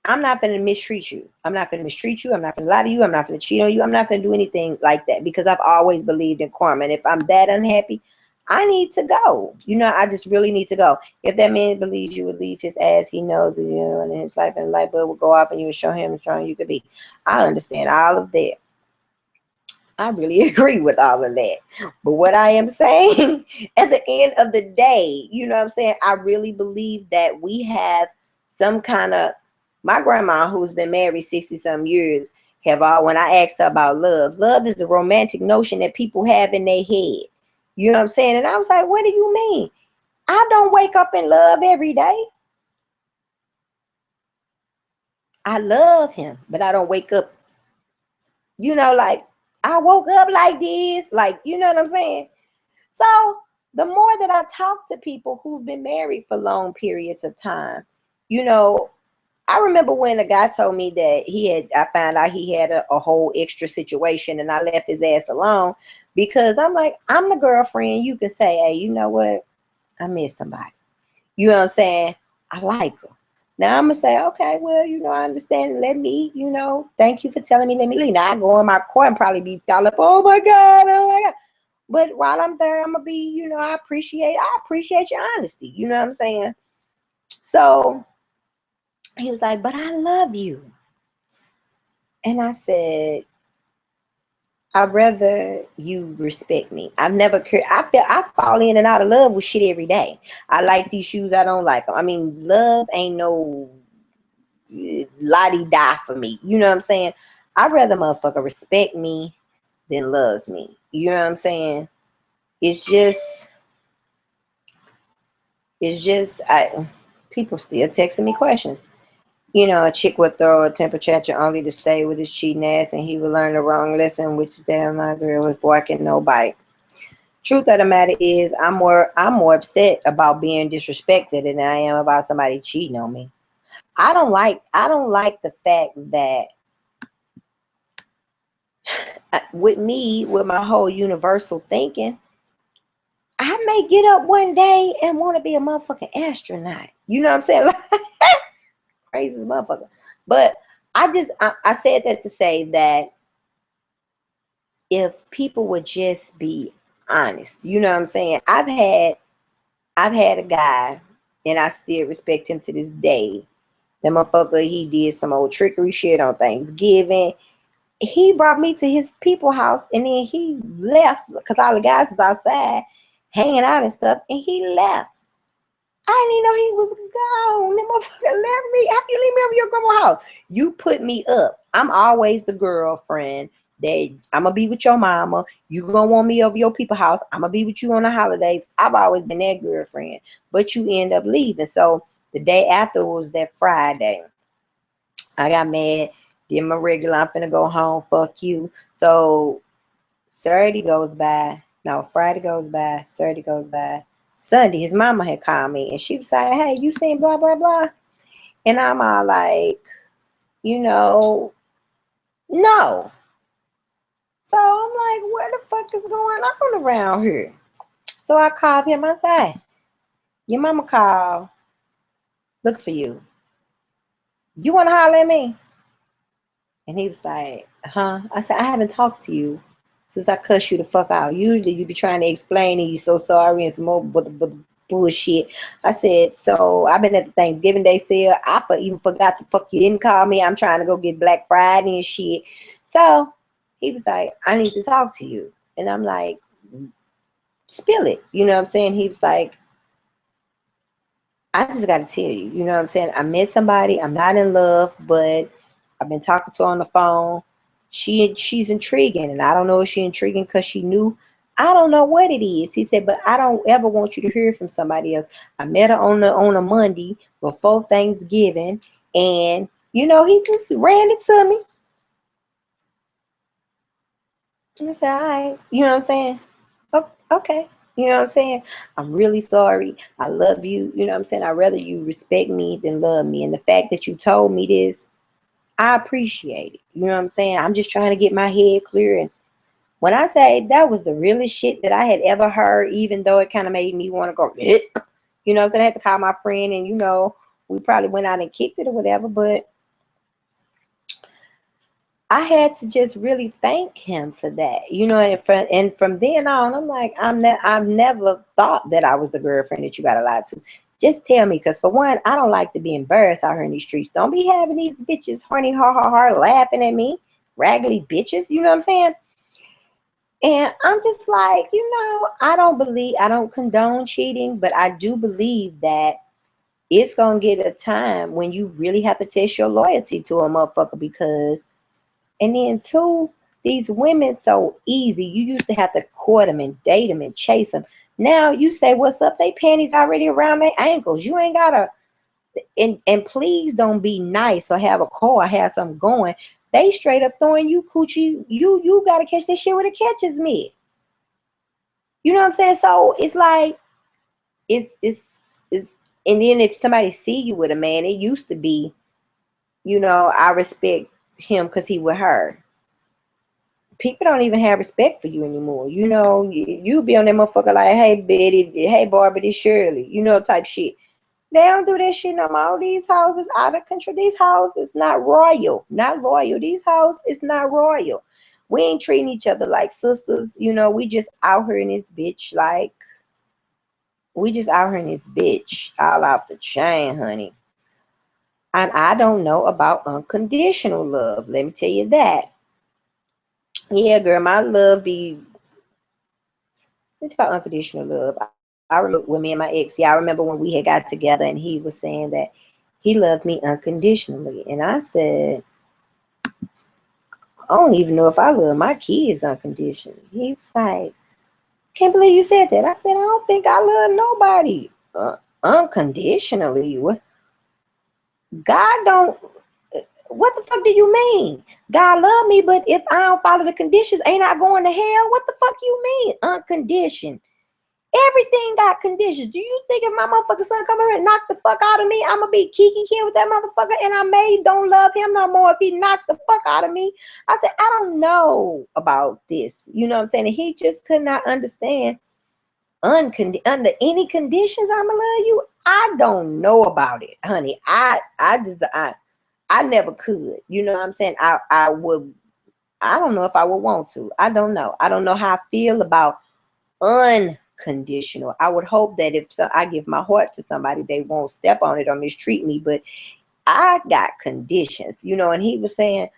going to mistreat you. I'm not going to mistreat you. I'm not going to lie to you. I'm not going to cheat on you. I'm not going to do anything like that, because I've always believed in karma. And if I'm that unhappy, I need to go. I just really need to go. If that man believes you would leave his ass, he knows it, and his life and light bulb will go off and you will show him how strong you could be. I understand all of that. I really agree with all of that. But what I am saying at the end of the day, you know what I'm saying? I really believe that we have some kind of, my grandma who's been married 60 some years have all, when I asked her about love is a romantic notion that people have in their head. You know what I'm saying? And I was like, what do you mean? I don't wake up in love every day. I love him, but I don't wake up, like I woke up like this, like, you know what I'm saying? So the more that I talk to people who've been married for long periods of time, you know, I remember when a guy told me that I found out he had a whole extra situation, and I left his ass alone because I'm like, I'm the girlfriend. You can say, hey, you know what? I miss somebody. You know what I'm saying? I like her. Now I'm gonna say, okay, well, I understand. Let me, thank you for telling me. Let me leave. Now I go in my car and probably be all up. Oh my God, oh my God. But while I'm there, I'm gonna be, I appreciate your honesty. You know what I'm saying? So he was like, but I love you. And I said, I'd rather you respect me. I've never I fall in and out of love with shit every day. I like these shoes, I don't like them. I mean, love ain't no la-di-da for me. You know what I'm saying? I'd rather motherfucker respect me than loves me. You know what I'm saying? It's just people still texting me questions. A chick would throw a temper tantrum only to stay with his cheating ass, and he would learn the wrong lesson, which is that my girl was barking no bite. Truth of the matter is, I'm more upset about being disrespected than I am about somebody cheating on me. I don't like the fact that with my whole universal thinking, I may get up one day and want to be a motherfucking astronaut. You know what I'm saying? Like, crazy motherfucker. But I said that to say that if people would just be honest, you know what I'm saying? I've had a guy, and I still respect him to this day. That motherfucker, he did some old trickery shit on Thanksgiving. He brought me to his people house, and then he left because all the guys was outside hanging out and stuff, and he left. I didn't even know he was gone. That motherfucker left me. How you leave me over your grandma's house? You put me up. I'm always the girlfriend that I'm gonna be with your mama. You gonna want me over your people's house. I'm gonna be with you on the holidays. I've always been that girlfriend. But you end up leaving. So the day after was that Friday. I got mad. Did my regular. I'm finna go home. Fuck you. So Saturday goes by. No, Friday goes by. Saturday goes by. Sunday, his mama had called me, and she was like, hey, you seen blah, blah, blah? And I'm all like, no. So I'm like, what the fuck is going on around here? So I called him. I said, your mama called, look for you. You want to holler at me? And he was like, huh? I said, I haven't talked to you since I cussed you the fuck out. Usually you be trying to explain and you so sorry and some more bullshit. I said, so I've been at the Thanksgiving Day sale. I even forgot the fuck you didn't call me. I'm trying to go get Black Friday and shit. So he was like, I need to talk to you. And I'm like, spill it. You know what I'm saying? He was like, I just got to tell you, you know what I'm saying? I met somebody. I'm not in love, but I've been talking to her on the phone. She's intriguing, and I don't know if she's intriguing because she knew. I don't know what it is. He said, but I don't ever want you to hear from somebody else. I met her on a Monday before Thanksgiving, and he just ran it to me. And I said, all right, you know what I'm saying? Okay. You know what I'm saying? I'm really sorry. I love you. You know what I'm saying? I'd rather you respect me than love me. And the fact that you told me this, I appreciate it. You know what I'm saying? I'm just trying to get my head clear. And when I say that was the realest shit that I had ever heard, even though it kind of made me want to go, you know what I'm saying? I had to call my friend, and we probably went out and kicked it or whatever, but I had to just really thank him for that, and from then on, I'm like, I've never thought that I was the girlfriend that you got to lie to. Just tell me, because for one, I don't like to be embarrassed out here in these streets. Don't be having these bitches horny, laughing at me, raggedy bitches. You know what I'm saying? And I'm just like, I don't condone cheating, but I do believe that it's gonna get a time when you really have to test your loyalty to a motherfucker because, and then two, these women so easy. You used to have to court them and date them and chase them. Now you say what's up, they panties already around their ankles. You ain't gotta, and please don't be nice or have a car, have something going. They straight up throwing you coochie. You gotta catch this shit when it catches me. You know what I'm saying? So it's like it's and then if somebody see you with a man, it used to be, I respect him because he with her. People don't even have respect for you anymore. You be on that motherfucker like, hey Betty, hey Barbara, this Shirley, type shit. They don't do that shit no more. These houses out of control. These houses not royal, not loyal. These houses is not royal. We ain't treating each other like sisters. We just out here in this bitch like we just out here in this bitch all off the chain, honey. And I don't know about unconditional love. Let me tell you that. Yeah, girl, my love be. It's about unconditional love. I remember with me and my ex. Yeah, I remember when we had got together and he was saying that he loved me unconditionally, and I said, I don't even know if I love my kids unconditionally. He was like, can't believe you said that. I said, I don't think I love nobody unconditionally. What? God don't. What the fuck do you mean? God love me, but if I don't follow the conditions, ain't I going to hell? What the fuck you mean? Unconditioned. Everything got conditions. Do you think if my motherfucking son come here and knock the fuck out of me, I'm gonna be kiki kid with that motherfucker and I may don't love him no more if he knocked the fuck out of me? I said, I don't know about this. You know what I'm saying? And he just could not understand under any conditions I'ma love you. I don't know about it, honey. I never could. You know what I'm saying? I would. I don't know if I would want to. I don't know. I don't know how I feel about unconditional. I would hope that if I give my heart to somebody, they won't step on it or mistreat me. But I got conditions, and he was saying,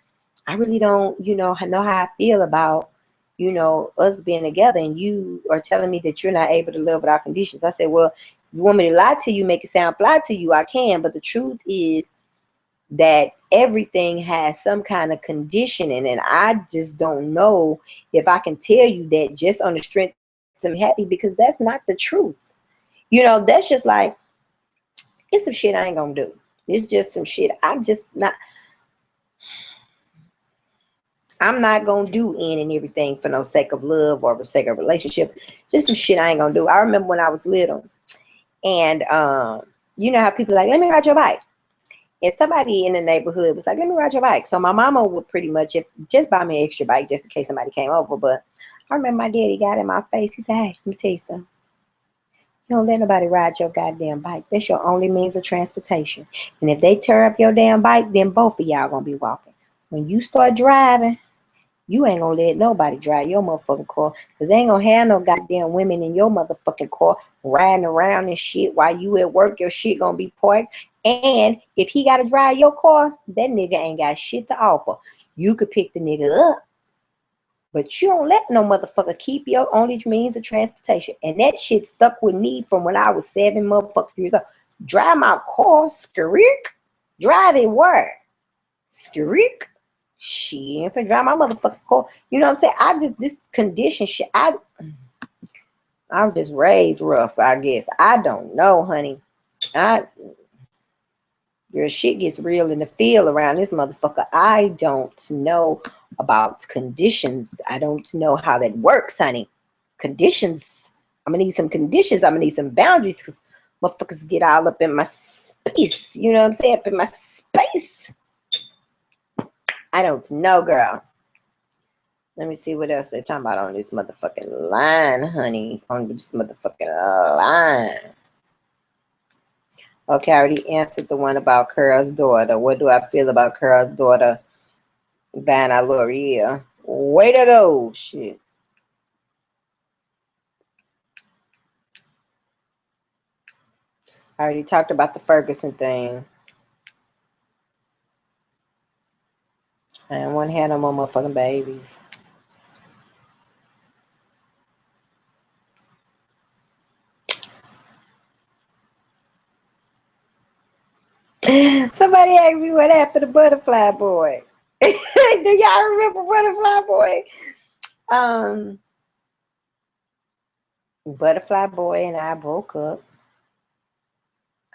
I really don't, know how I feel about, us being together, and you are telling me that you're not able to live without conditions. I said, well, you want me to lie to you, make it sound fly to you, I can, but the truth is that everything has some kind of conditioning, and I just don't know if I can tell you that just on the strength of me happy, because that's not the truth. That's just like, it's some shit I ain't gonna do. It's just some shit I'm not gonna do in and everything for no sake of love or for sake of relationship. Just some shit I ain't gonna do. I remember when I was little, and you know how people are like, let me ride your bike. And somebody in the neighborhood was like, let me ride your bike. So my mama would pretty much just buy me an extra bike just in case somebody came over. But I remember my daddy got in my face. He said, hey, let me tell you something. You don't let nobody ride your goddamn bike. That's your only means of transportation. And if they tear up your damn bike, then both of y'all gonna be walking. When you start driving, you ain't gonna let nobody drive your motherfucking car, because they ain't gonna have no goddamn women in your motherfucking car riding around and shit while you at work. Your shit gonna be parked. And if he gotta drive your car, that nigga ain't got shit to offer. You could pick the nigga up, but you don't let no motherfucker keep your only means of transportation. And that shit stuck with me from when I was 7 motherfucking years old. Drive my car, skreek. Drive it where? Skreek. She ain't finna drive my motherfucking car. You know what I'm saying? This condition shit, I'm just raised rough, I guess. I don't know, honey. Your shit gets real in the field around this motherfucker. I don't know about conditions. I don't know how that works, honey. Conditions. I'm gonna need some conditions. I'm gonna need some boundaries, because motherfuckers get all up in my space. You know what I'm saying? Up in my space. I don't know, girl. Let me see what else they're talking about on this motherfucking line, honey. On this motherfucking line. Okay, I already answered the one about Curl's daughter. What do I feel about Curl's daughter, Vanna L'Oreal? Way to go, shit. I already talked about the Ferguson thing. I don't want to have no more motherfucking babies. Somebody asked me what happened to Butterfly Boy. Do y'all remember Butterfly Boy? Um, Butterfly Boy and I broke up,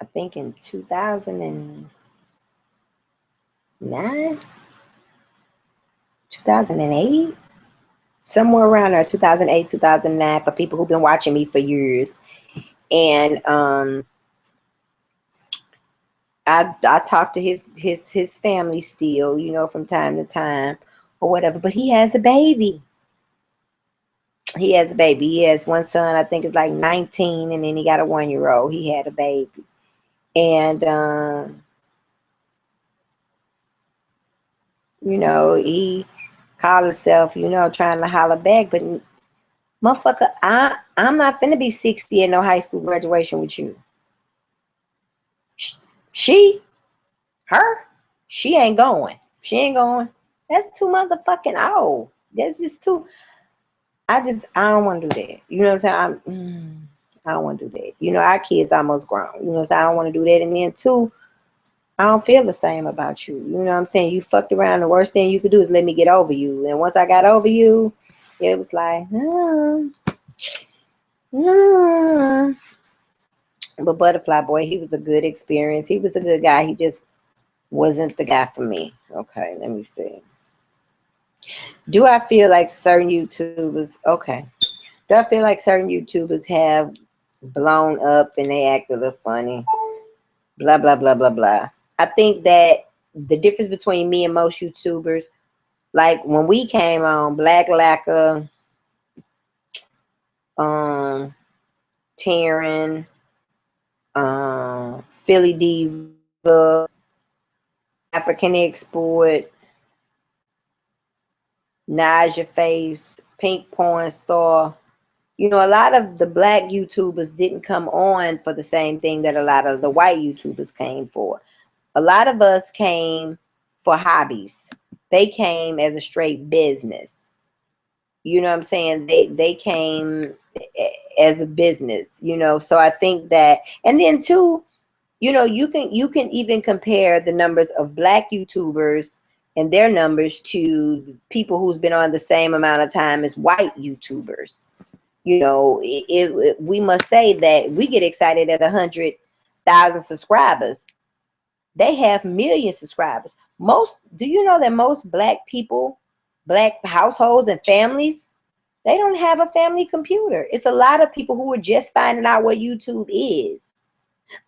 I think in 2009, 2008, somewhere around there, 2008, 2009, for people who've been watching me for years. And I talk to his family still, you know, from time to time or whatever. But he has a baby. He has a baby. He has one son, I think it's like 19, and then he got a 1-year-old. He had a baby. And you know, he called himself, you know, trying to holler back, but motherfucker, I'm not finna be 60 at no high school graduation with you. She, her, she ain't going. She ain't going. That's too motherfucking old. That's just too. I don't want to do that. You know what I'm saying? I don't want to do that. You know, our kids almost grown. You know what I'm saying? I don't want to do that. And then two, I don't feel the same about you. You know what I'm saying? You fucked around. The worst thing you could do is let me get over you. And once I got over you, it was like, But Butterfly Boy, he was a good experience. He was a good guy. He just wasn't the guy for me. Okay, let me see. Do I feel like certain YouTubers, okay. Do I feel like certain YouTubers have blown up and they act a little funny? Blah, blah, blah, blah, blah. I think that the difference between me and most YouTubers, like when we came on, Black Lacquer, Taryn, Philly Diva, African Export, Naja Face, Pink Porn Star. You know, a lot of the black YouTubers didn't come on for the same thing that a lot of the white YouTubers came for. A lot of us came for hobbies. They came as a straight business. You know what I'm saying? They came as a business, you know. So I think that, and then too, you know, you can even compare the numbers of black YouTubers and their numbers to people who's been on the same amount of time as white YouTubers. You know, we must say that we get excited at 100,000 subscribers. They have million subscribers. Do you know that most black people, black households and families, they don't have a family computer. It's a lot of people who are just finding out what YouTube is.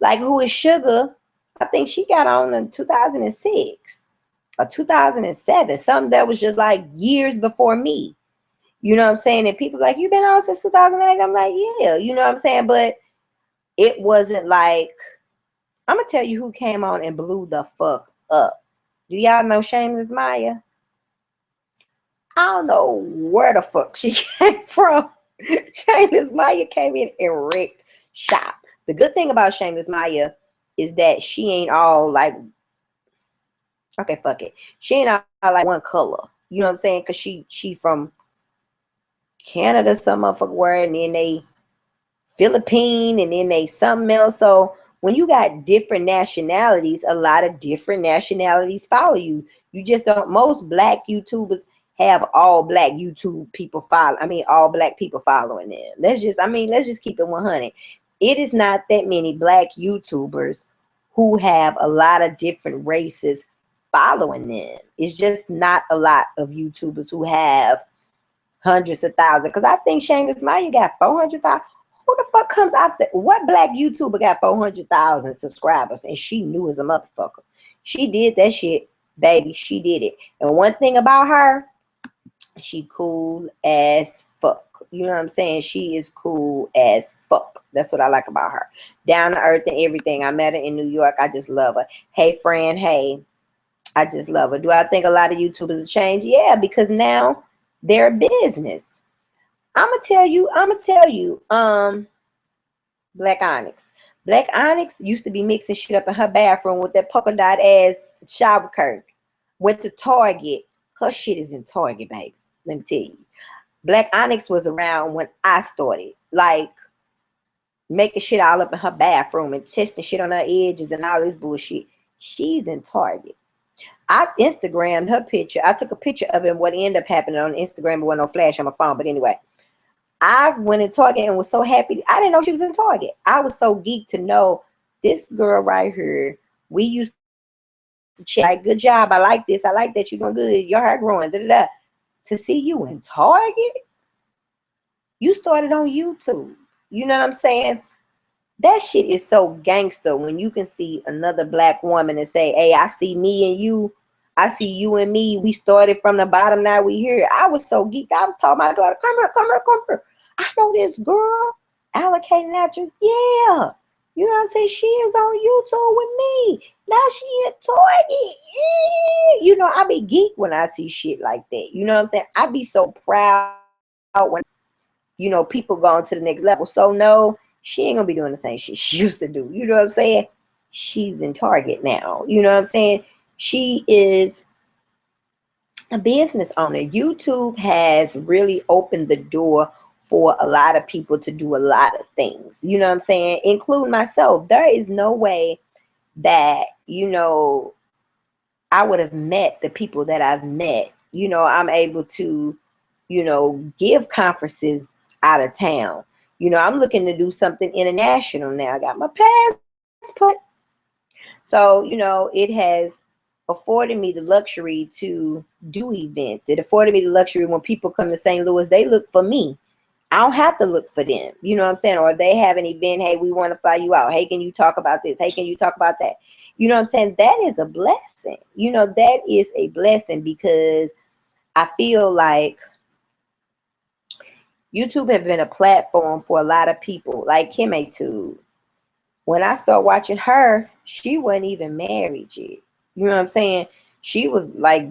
Like who is Sugar? I think she got on in 2006 or 2007. Something that was just like years before me. You know what I'm saying? And people like, you've been on since 2008. I'm like, yeah, you know what I'm saying? But it wasn't like, I'm going to tell you who came on and blew the fuck up. Do y'all know Shameless Maya? I don't know where the fuck she came from. Shameless Maya came in and wrecked shop. The good thing about Shameless Maya is that she ain't all like, okay, fuck it. She ain't all like one color. You know what I'm saying? Because she from Canada, some motherfucker word, and then they Philippine, and then they something else. So when you got different nationalities, a lot of different nationalities follow you. You just don't. Most black YouTubers have all black YouTube people follow. I mean, all black people following them. Let's just keep it 100. It is not that many black YouTubers who have a lot of different races following them. It's just not a lot of YouTubers who have hundreds of thousands. Because I think Shameless Maya got 400,000. Who the fuck comes out there? What black YouTuber got 400,000 subscribers and she knew as a motherfucker? She did that shit, baby. She did it. And one thing about her, she cool as fuck. You know what I'm saying? She is cool as fuck. That's what I like about her. Down to earth and everything. I met her in New York. I just love her. Hey, friend. Hey, I just love her. Do I think a lot of YouTubers have changed? Yeah, because now they're a business. I'm gonna tell you, Black Onyx. Black Onyx used to be mixing shit up in her bathroom with that polka dot ass shower curtain. Went to Target. Her shit is in Target, baby. Let me tell you. Black Onyx was around when I started. Like making shit all up in her bathroom and testing shit on her edges and all this bullshit. She's in Target. I Instagrammed her picture. I took a picture of it and what ended up happening on Instagram. It wasn't no flash on my phone. But anyway, I went in Target and was so happy. I didn't know she was in Target. I was so geeked to know this girl right here. We used to check. Good job. I like this. I like that. You're doing good. Your hair growing. Da, da, da. To see you in Target, you started on YouTube. You know what I'm saying? That shit is so gangster when you can see another black woman and say, hey, I see me and you. I see you and me. We started from the bottom. Now we here. I was so geeked. I was telling my daughter, come here, come here, come here. I know this girl allocating out you. Yeah. You know what I'm saying? She is on YouTube with me. Now she in Target. Yeah. You know, I be geeked when I see shit like that. You know what I'm saying? I be so proud when, you know, people going to the next level. So no, she ain't gonna be doing the same shit she used to do. You know what I'm saying? She's in Target now. You know what I'm saying? She is a business owner. YouTube has really opened the door for a lot of people to do a lot of things. You know what I'm saying? Including myself. There is no way that, you know, I would have met the people that I've met. You know, I'm able to, you know, give conferences out of town. You know, I'm looking to do something international now. I got my passport. So, you know, it has afforded me the luxury to do events. It afforded me the luxury when people come to St. Louis, they look for me. I don't have to look for them. You know what I'm saying? Or they have an event, hey, we want to fly you out. Hey, can you talk about this? Hey, can you talk about that? You know what I'm saying? That is a blessing. You know, that is a blessing because I feel like YouTube has been a platform for a lot of people, like KimAtude. When I started watching her, she wasn't even married yet. You know what I'm saying? She was like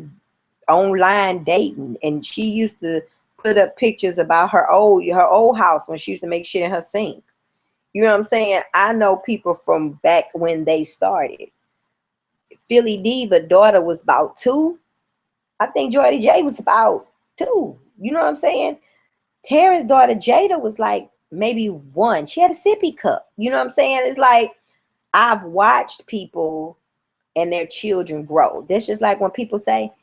online dating, and she used to put up pictures about her old house when she used to make shit in her sink. You know what I'm saying? I know people from back when they started. Philly Diva daughter was about 2. I think Jordy J was about 2. You know what I'm saying? Terrence's daughter Jada was like maybe 1. She had a sippy cup. You know what I'm saying? It's like I've watched people and their children grow. That's just like when people say,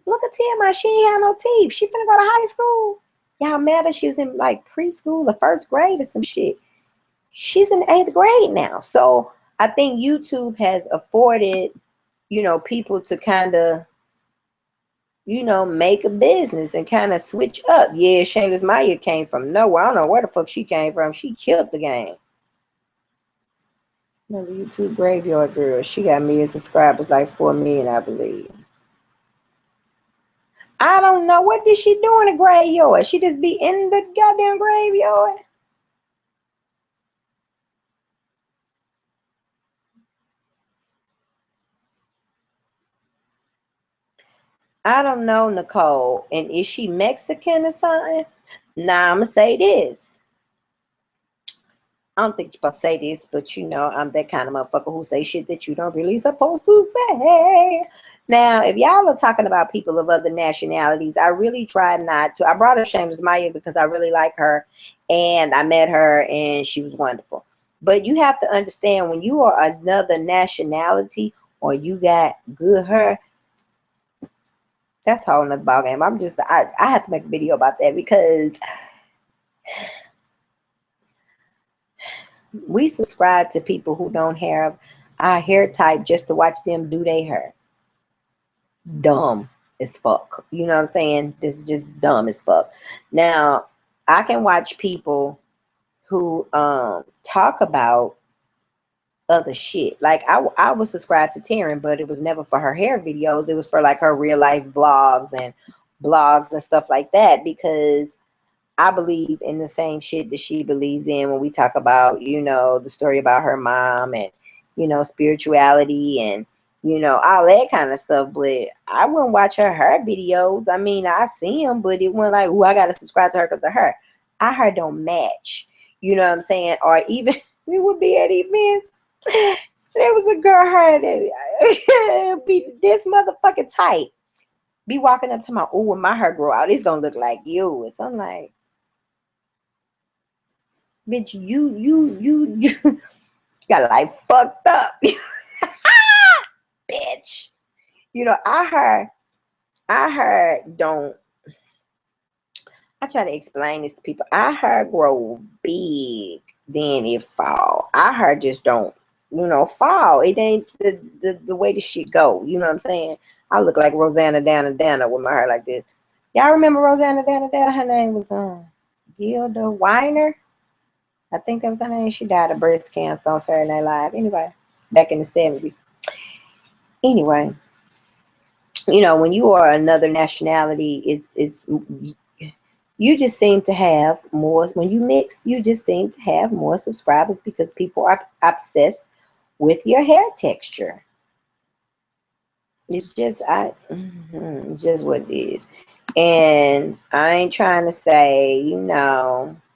look at Tia, she ain't have no teeth. She finna go to high school. Y'all mad that she was in like preschool or first grade or some shit. She's in 8th grade now. So I think YouTube has afforded, you know, people to kind of, you know, make a business and kind of switch up. Yeah, Shameless Maya came from nowhere. I don't know where the fuck she came from. She killed the game. Remember YouTube Graveyard Girl. She got million subscribers, like 4 million, I believe. I don't know. What did she do in the graveyard? She just be in the goddamn graveyard? I don't know, Nicole. And is she Mexican or something? Now, I'm going to say this. I don't think you're supposed to say this, but you know, I'm that kind of motherfucker who say shit that you don't really supposed to say. Now, if y'all are talking about people of other nationalities, I really try not to. I brought up Shameless Maya because I really like her, and I met her, and she was wonderful. But you have to understand, when you are another nationality or you got good hair, that's a whole nother ballgame. I have to make a video about that because we subscribe to people who don't have our hair type just to watch them do their hair. Dumb as fuck. You know what I'm saying? This is just dumb as fuck. Now, I can watch people who talk about other shit. Like I was subscribed to Taryn, but it was never for her hair videos. It was for like her real life vlogs and blogs and stuff like that, because I believe in the same shit that she believes in when we talk about, you know, the story about her mom and, you know, spirituality and, you know, all that kind of stuff. But I wouldn't watch her videos. I mean, I see them, but it wasn't like, oh, I got to subscribe to her because of her. Our hair don't match. You know what I'm saying? Or even we would be at events. There was a girl her that be this motherfucking tight. Be walking up to my, oh, when my hair grow out, it's gonna look like yours. I'm like, bitch, you got like fucked up. bitch. You know, don't, I try to explain this to people. Our hair grow big, then it fall. Our hair just don't, fall. It ain't the way the shit go. You know what I'm saying? I look like Rosanna Dana with my hair like this. Y'all remember Rosanna Dana? Her name was Gilda Weiner. I think that was her name. She died of breast cancer on Saturday Night Live. Anyway, back in the 70s. Anyway, when you are another nationality, it's you just seem to have more. When you mix, you just seem to have more subscribers because people are obsessed with your hair texture. It's just it's just what it is. And I ain't trying to say,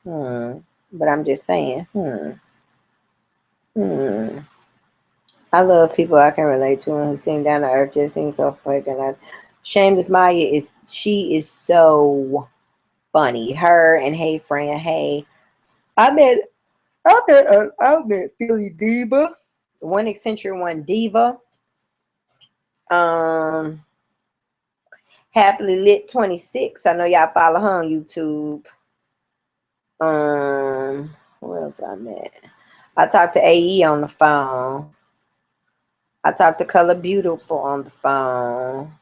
but I'm just saying, I love people I can relate to and who seem down to earth, just seem so fucking. Shameless Maya she is so funny. Her and Hey Fran, hey. I met Philly Diva, one eccentric one diva. Happily Lit 26. I know y'all follow her on YouTube. Who else I met? I talked to AE on the phone. I talked to Color Beautiful on the phone.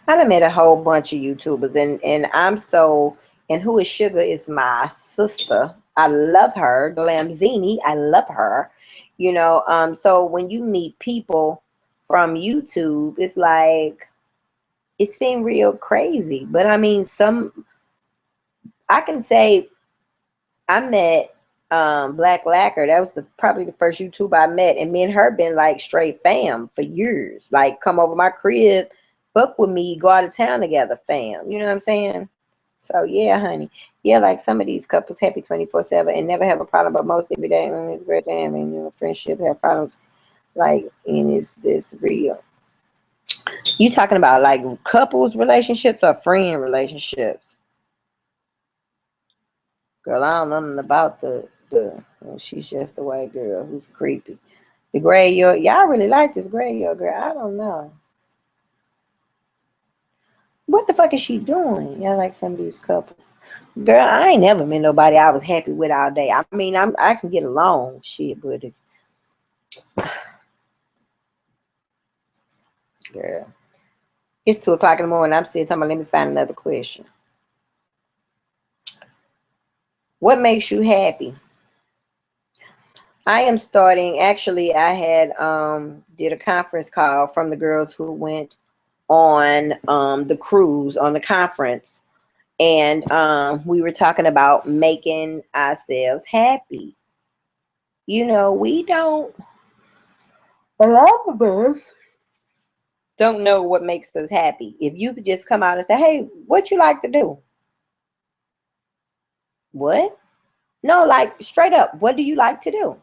I done met a whole bunch of YouTubers, and Who is Sugar is my sister. I love her. Glamzini, I love her. So when you meet people from YouTube, it's like, it seemed real crazy. But I mean, I can say I met Black Lacquer. That was probably the first YouTuber I met, and me and her been like straight fam for years. Like, come over my crib, fuck with me, go out of town together, fam. You know what I'm saying? So yeah, honey. Yeah, like some of these couples happy 24/7 and never have a problem, but most every day. It's great to have, and friendship have problems. Like, and is this real? You talking about like couples relationships or friend relationships? Girl, I don't know nothing about she's just a white girl who's creepy. The gray yolk, y'all really like this gray yolk girl. I don't know. What the fuck is she doing? Y'all like some of these couples. Girl, I ain't never met nobody I was happy with all day. I mean, I can get along, shit, but girl, it's 2:00 in the morning. I'm still talking about, let me find another question. What makes you happy? I am starting. Actually, I had did a conference call from the girls who went on the cruise, on the conference, and we were talking about making ourselves happy. We don't, a lot of us don't know what makes us happy. If you could just come out and say, hey, what you like to do? What? No, like straight up, what do you like to do?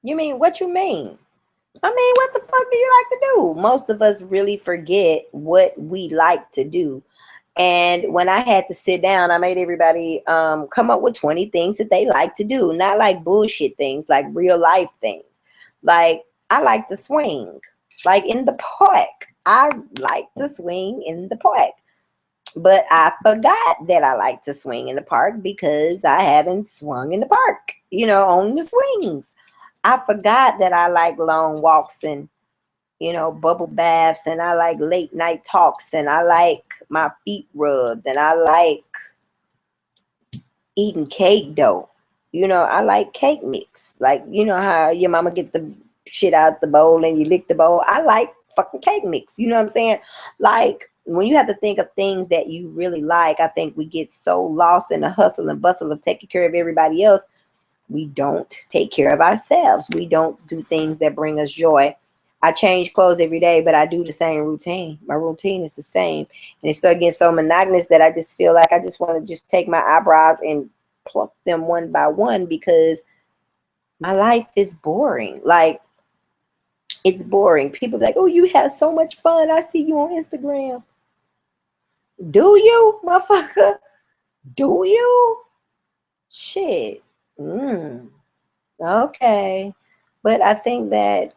You mean, what you mean? I mean, what the fuck do you like to do? Most of us really forget what we like to do. And when I had to sit down, I made everybody come up with 20 things that they like to do. Not like bullshit things, like real life things. Like, I like to swing, like in the park. I like to swing in the park. But I forgot that I like to swing in the park because I haven't swung in the park, on the swings. I forgot that I like long walks and, bubble baths, and I like late night talks, and I like my feet rubbed, and I like eating cake dough. I like cake mix. Like, how your mama get the shit out the bowl and you lick the bowl. I like fucking cake mix. You know what I'm saying? Like, when you have to think of things that you really like, I think we get so lost in the hustle and bustle of taking care of everybody else. We don't take care of ourselves. We don't do things that bring us joy. I change clothes every day, but I do the same routine. My routine is the same. And it started getting so monotonous that I just feel like I just want to just take my eyebrows and pluck them one by one because my life is boring. Like, it's boring. People be like, oh, you have so much fun. I see you on Instagram. Do you, motherfucker? Do you? Shit. Okay. But I think that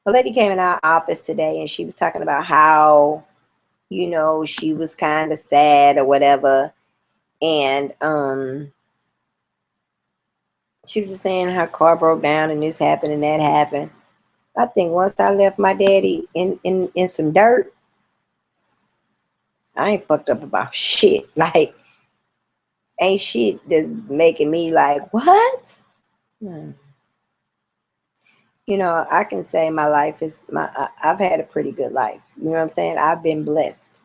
a lady came in our office today and she was talking about how, she was kind of sad or whatever. And she was just saying her car broke down and this happened and that happened. I think once I left my daddy in some dirt, I ain't fucked up about shit. Like, ain't shit that's making me like, what? Hmm. I can say my life is I've had a pretty good life. You know what I'm saying? I've been blessed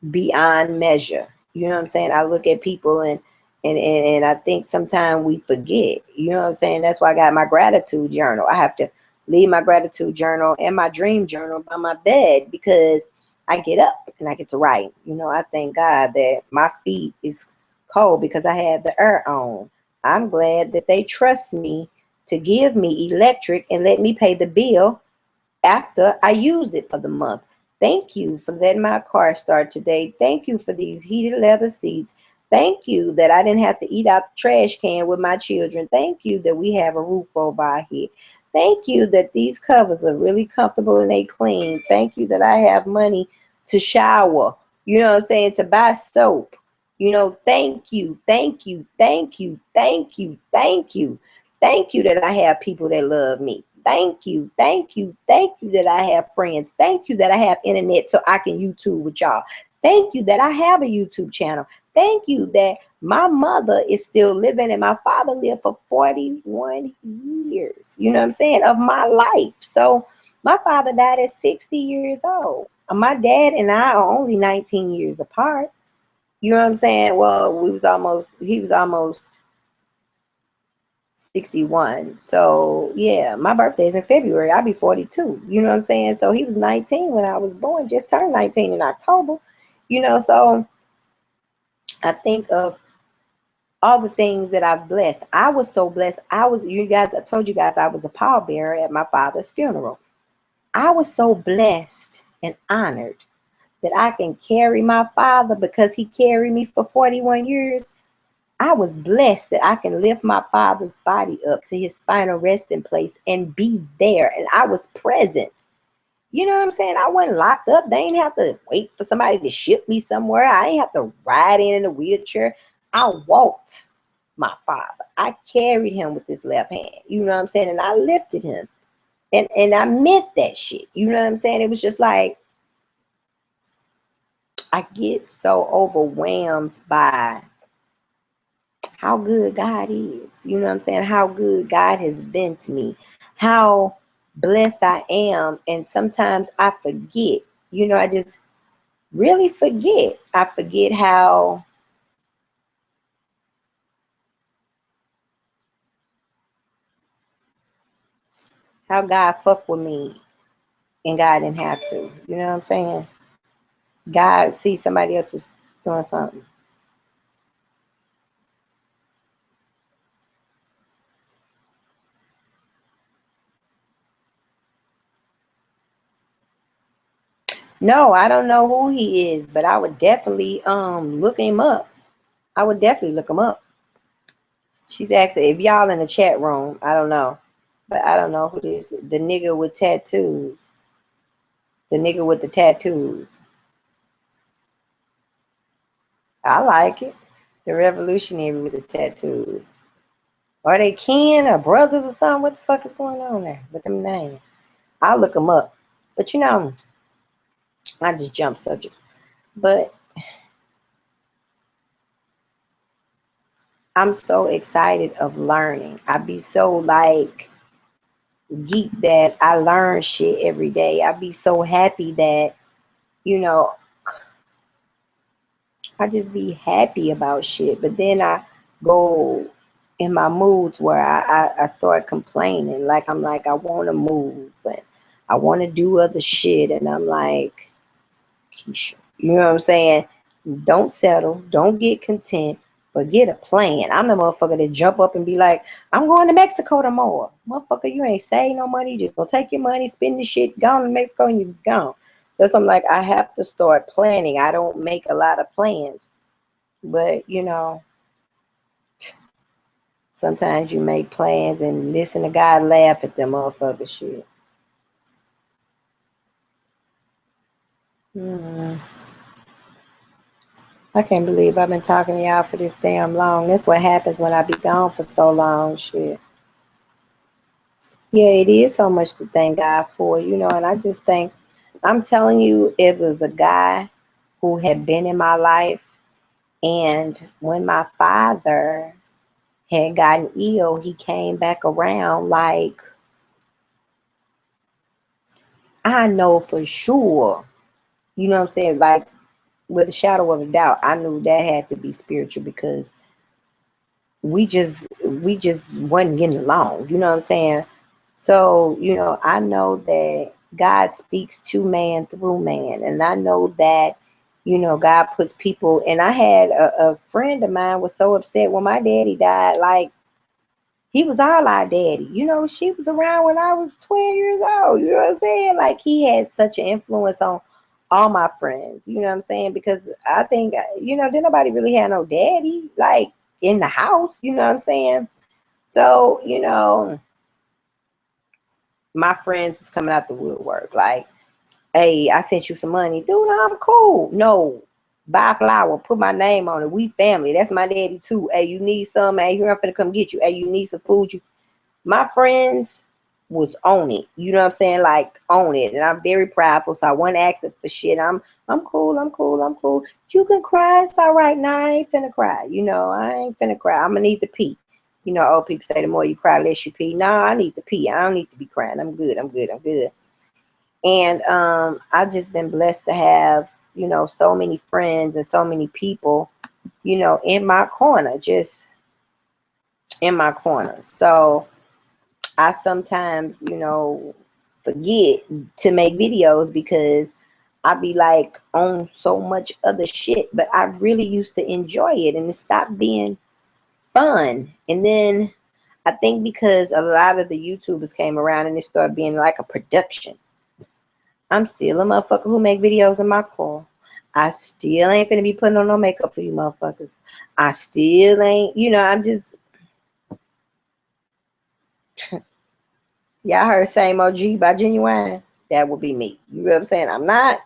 beyond measure. You know what I'm saying? I look at people and I think sometimes we forget. You know what I'm saying? That's why I got my gratitude journal. I have to leave my gratitude journal and my dream journal by my bed because I get up and I get to write. I thank God that my feet is cold because I had the air on. I'm glad that they trust me to give me electric and let me pay the bill after I used it for the month. Thank you for letting my car start today. Thank you for these heated leather seats. Thank you that I didn't have to eat out the trash can with my children. Thank you that we have a roof over our head. Thank you that these covers are really comfortable and they clean. Thank you that I have money to shower. You know what I'm saying? To buy soap. Thank you, thank you, thank you, thank you, thank you. Thank you that I have people that love me. Thank you, thank you, thank you that I have friends. Thank you that I have internet so I can YouTube with y'all. Thank you that I have a YouTube channel. Thank you that my mother is still living and my father lived for 41 years, you know what I'm saying, of my life. So my father died at 60 years old. My dad and I are only 19 years apart. You know what I'm saying? Well, he was almost 61. So yeah, my birthday is in February. I'll be 42. You know what I'm saying? So he was 19 when I was born, just turned 19 in October. So I think of all the things that I've blessed. I was so blessed. I told you guys I was a pallbearer at my father's funeral. I was so blessed and honored that I can carry my father because he carried me for 41 years. I was blessed that I can lift my father's body up to his final resting place and be there. And I was present. You know what I'm saying? I wasn't locked up. They ain't have to wait for somebody to ship me somewhere. I ain't have to ride in a wheelchair. I walked my father. I carried him with this left hand. You know what I'm saying? And I lifted him. And I meant that shit. You know what I'm saying? It was just like I get so overwhelmed by how good God is. You know what I'm saying? How good God has been to me. How blessed I am. And sometimes I forget. I just really forget. I forget how God fucked with me and God didn't have to. You know what I'm saying? God see somebody else is doing something. No, I don't know who he is, but I would definitely look him up. I would definitely look him up. She's asking if y'all in the chat room. I don't know. But I don't know who this is. The nigga with tattoos. The nigga with the tattoos. I like it. The revolutionary with the tattoos. Are they kin or brothers or something? What the fuck is going on there with them names? I'll look them up. But I just jump subjects. But I'm so excited of learning. I be so like geek that I learn shit every day. I be so happy that, you know, I just be happy about shit. But then I go in my moods where I start complaining. Like I'm like, I wanna move and I wanna do other shit. And I'm like, Keisha, you know what I'm saying? Don't settle, don't get content, but get a plan. I'm the motherfucker that jump up and be like, I'm going to Mexico tomorrow. Motherfucker, you ain't saving no money. You just gonna take your money, spend the shit, gone to Mexico, and you gone. That's I'm like, I have to start planning. I don't make a lot of plans. But Sometimes you make plans and listen to God laugh at them motherfuckers shit. Hmm. I can't believe I've been talking to y'all for this damn long. That's what happens when I be gone for so long, shit. Yeah, it is so much to thank God for, and I just think, I'm telling you, it was a guy who had been in my life, and when my father had gotten ill, he came back around. Like, I know for sure, you know what I'm saying? Like, with a shadow of a doubt, I knew that had to be spiritual because we just wasn't getting along. You know what I'm saying? So, I know that God speaks to man through man. And I know that, God puts people. And I had a friend of mine was so upset when my daddy died. Like, he was all our daddy. She was around when I was 12 years old. You know what I'm saying? Like, he had such an influence on all my friends. You know what I'm saying? Because I think, didn't nobody really have no daddy, like, in the house. You know what I'm saying? So, my friends was coming out the woodwork. Like, hey, I sent you some money. Dude, I'm cool. No, buy flour, put my name on it. We family. That's my daddy too. Hey, you need some? Hey, here I'm finna come get you. Hey, you need some food? My friends was on it. You know what I'm saying? Like, on it. And I'm very prideful. So I wasn't asking for shit. I'm cool. I'm cool. I'm cool. You can cry. It's all right. Nah, I ain't finna cry. I ain't finna cry. I'm gonna need to pee. Old people say the more you cry, less you pee. Nah, I need to pee. I don't need to be crying. I'm good. I'm good. I'm good. And I've just been blessed to have, so many friends and so many people, in my corner, just in my corner. So I sometimes, forget to make videos because I be like on so much other shit, but I really used to enjoy it and it stopped being fun. And then I think because a lot of the YouTubers came around and it started being like a production. I'm still a motherfucker who make videos in my car. I still ain't finna be putting on no makeup for you motherfuckers. I still ain't, I'm just, y'all heard Same OG by Genuine? That would be me. You know what I'm saying? I'm not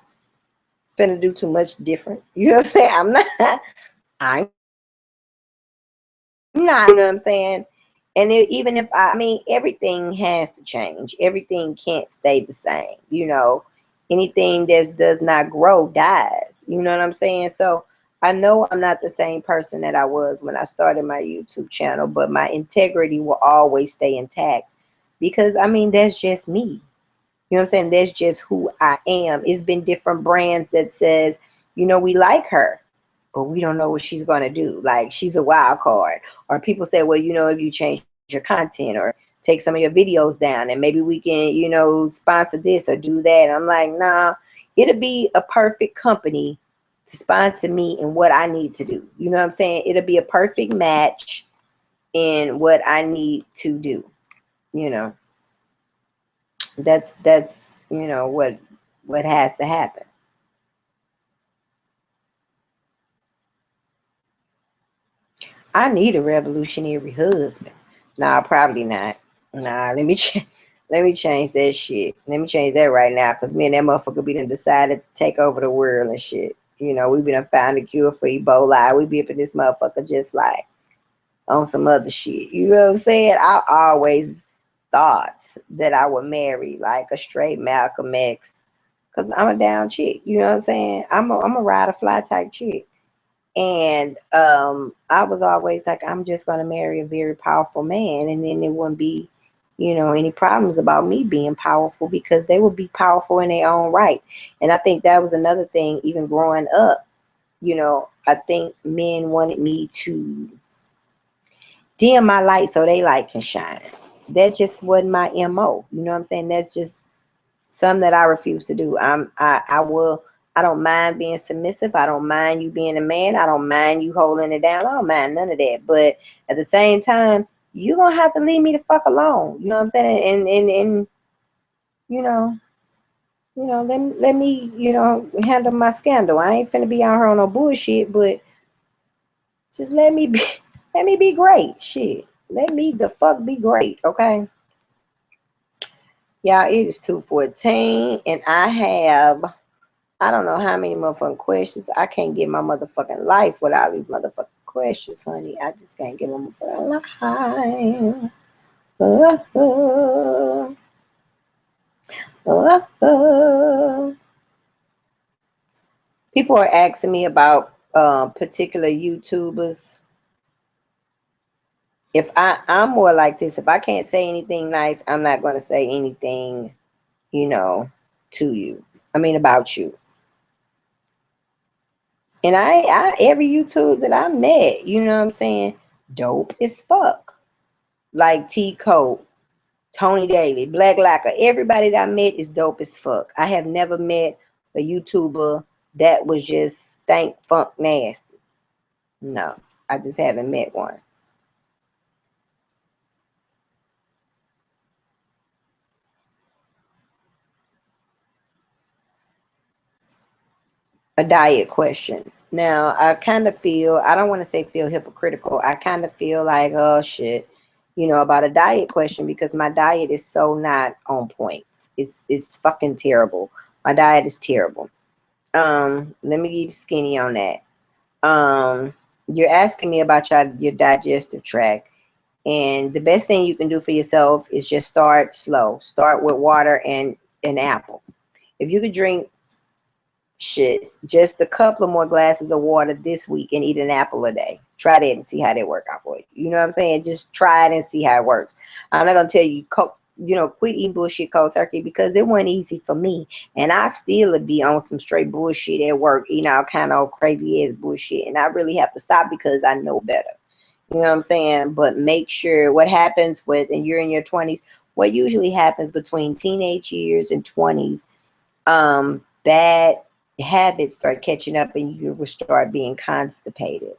finna do too much different. You know what I'm saying? I'm not, you know what I'm saying? And even if I mean, everything has to change. Everything can't stay the same. Anything that does not grow dies. You know what I'm saying? So I know I'm not the same person that I was when I started my YouTube channel, but my integrity will always stay intact because I mean, that's just me. You know what I'm saying? That's just who I am. It's been different brands that says, we like her, but we don't know what she's going to do. Like, she's a wild card. Or people say, well, if you change your content or take some of your videos down and maybe we can, sponsor this or do that. I'm like, nah, it'll be a perfect company to sponsor me in what I need to do. You know what I'm saying? It'll be a perfect match in what I need to do. That's what has to happen. I need a revolutionary husband. Nah, probably not. Nah, let me change that shit. Let me change that right now, cause me and that motherfucker be done decided to take over the world and shit. We been done found a cure for Ebola. We be up in this motherfucker just like on some other shit. You know what I'm saying? I always thought that I would marry like a straight Malcolm X, cause I'm a down chick. You know what I'm saying? I'm a ride or fly type chick. And I was always like, I'm just going to marry a very powerful man. And then there wouldn't be, any problems about me being powerful because they would be powerful in their own right. And I think that was another thing, even growing up, I think men wanted me to dim my light so they light can shine. That just wasn't my MO. You know what I'm saying? That's just some that I refuse to do. I don't mind being submissive. I don't mind you being a man. I don't mind you holding it down. I don't mind none of that. But at the same time, you're gonna have to leave me the fuck alone. You know what I'm saying? And you know, let me, handle my scandal. I ain't finna be out here on no bullshit, but just let me be let me be great. Shit. Let me the fuck be great, okay? Y'all, it is 2:14, and I don't know how many motherfucking questions. I can't get my motherfucking life without these motherfucking questions, honey. I just can't get my motherfucking life. Uh, uh, uh. People are asking me about particular YouTubers. If I'm more like this, if I can't say anything nice, I'm not going to say anything, you know, to you. I mean, about you. And I every YouTube that I met, you know what I'm saying, dope as fuck. Like T Code, Tony Daly, Black Lacquer, everybody that I met is dope as fuck. I have never met a YouTuber that was just stank funk nasty. No, I just haven't met one. A diet question. Now, I kind of feel, I don't want to say feel hypocritical. I kind of feel like, oh shit, about a diet question because my diet is so not on point. It's fucking terrible. My diet is terrible. Let me get skinny on that. You're asking me about your digestive tract. And the best thing you can do for yourself is just start slow. Start with water and an apple. If you could drink just a couple of more glasses of water this week and eat an apple a day. Try that and see how they work out for you. You know what I'm saying? Just try it and see how it works. I'm not gonna tell you, quit eating bullshit cold turkey because it wasn't easy for me, and I still would be on some straight bullshit at work, kind of crazy ass bullshit, and I really have to stop because I know better. You know what I'm saying? But make sure what happens and you're in your 20s. What usually happens between teenage years and 20s, bad habits start catching up and you will start being constipated.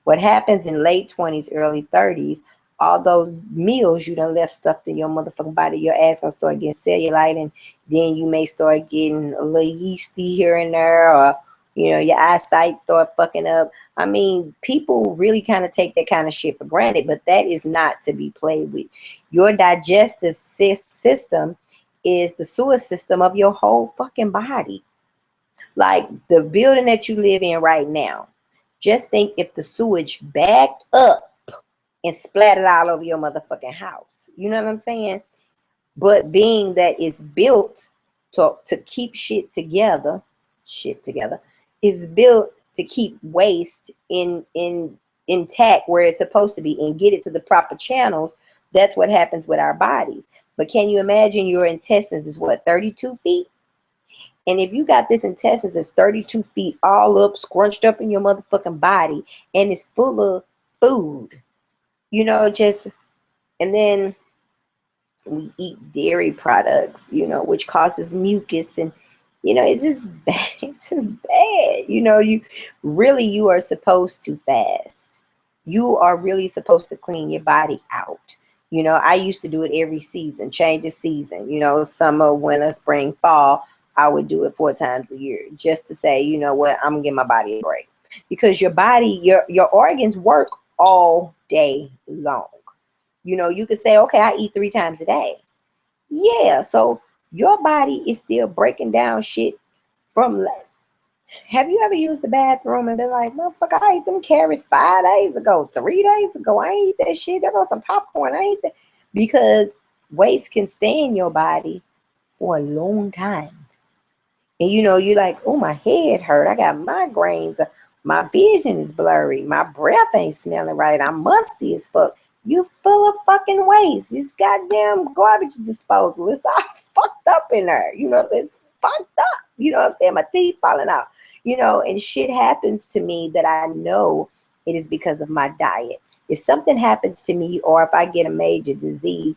What happens in late 20s, early 30s, all those meals you done left stuffed in your motherfucking body, your ass gonna start getting cellulite, and then you may start getting a little yeasty here and there, or your eyesight start fucking up. I mean, people really kind of take that kind of shit for granted, but that is not to be played with. Your digestive system is the sewer system of your whole fucking body. Like the building that you live in right now, just think if the sewage backed up and splattered all over your motherfucking house. You know what I'm saying? But being that it's built to keep shit together, is built to keep waste in intact where it's supposed to be and get it to the proper channels. That's what happens with our bodies. But can you imagine your intestines is what, 32 feet? And if you got this intestines that's 32 feet all up, scrunched up in your motherfucking body, and it's full of food, and then we eat dairy products, which causes mucus, and it's just bad. It's just bad. You are supposed to fast. You are really supposed to clean your body out. I used to do it every season, change the season, summer, winter, spring, fall. I would do it 4 times a year just to say, you know what, I'm gonna give my body a break. Because your body, your organs work all day long. You could say, okay, I eat 3 times a day. Yeah, so your body is still breaking down shit from. Have you ever used the bathroom and been like, motherfucker, I ate them carrots 5 days ago, 3 days ago. I ain't eat that shit. There goes some popcorn. I ain't that. Because waste can stay in your body for a long time. And you're like, oh, my head hurt. I got migraines. My vision is blurry. My breath ain't smelling right. I'm musty as fuck. You full of fucking waste. It's goddamn garbage disposal. It's all fucked up in there. It's fucked up. You know what I'm saying? My teeth falling out. And shit happens to me that I know it is because of my diet. If something happens to me or if I get a major disease,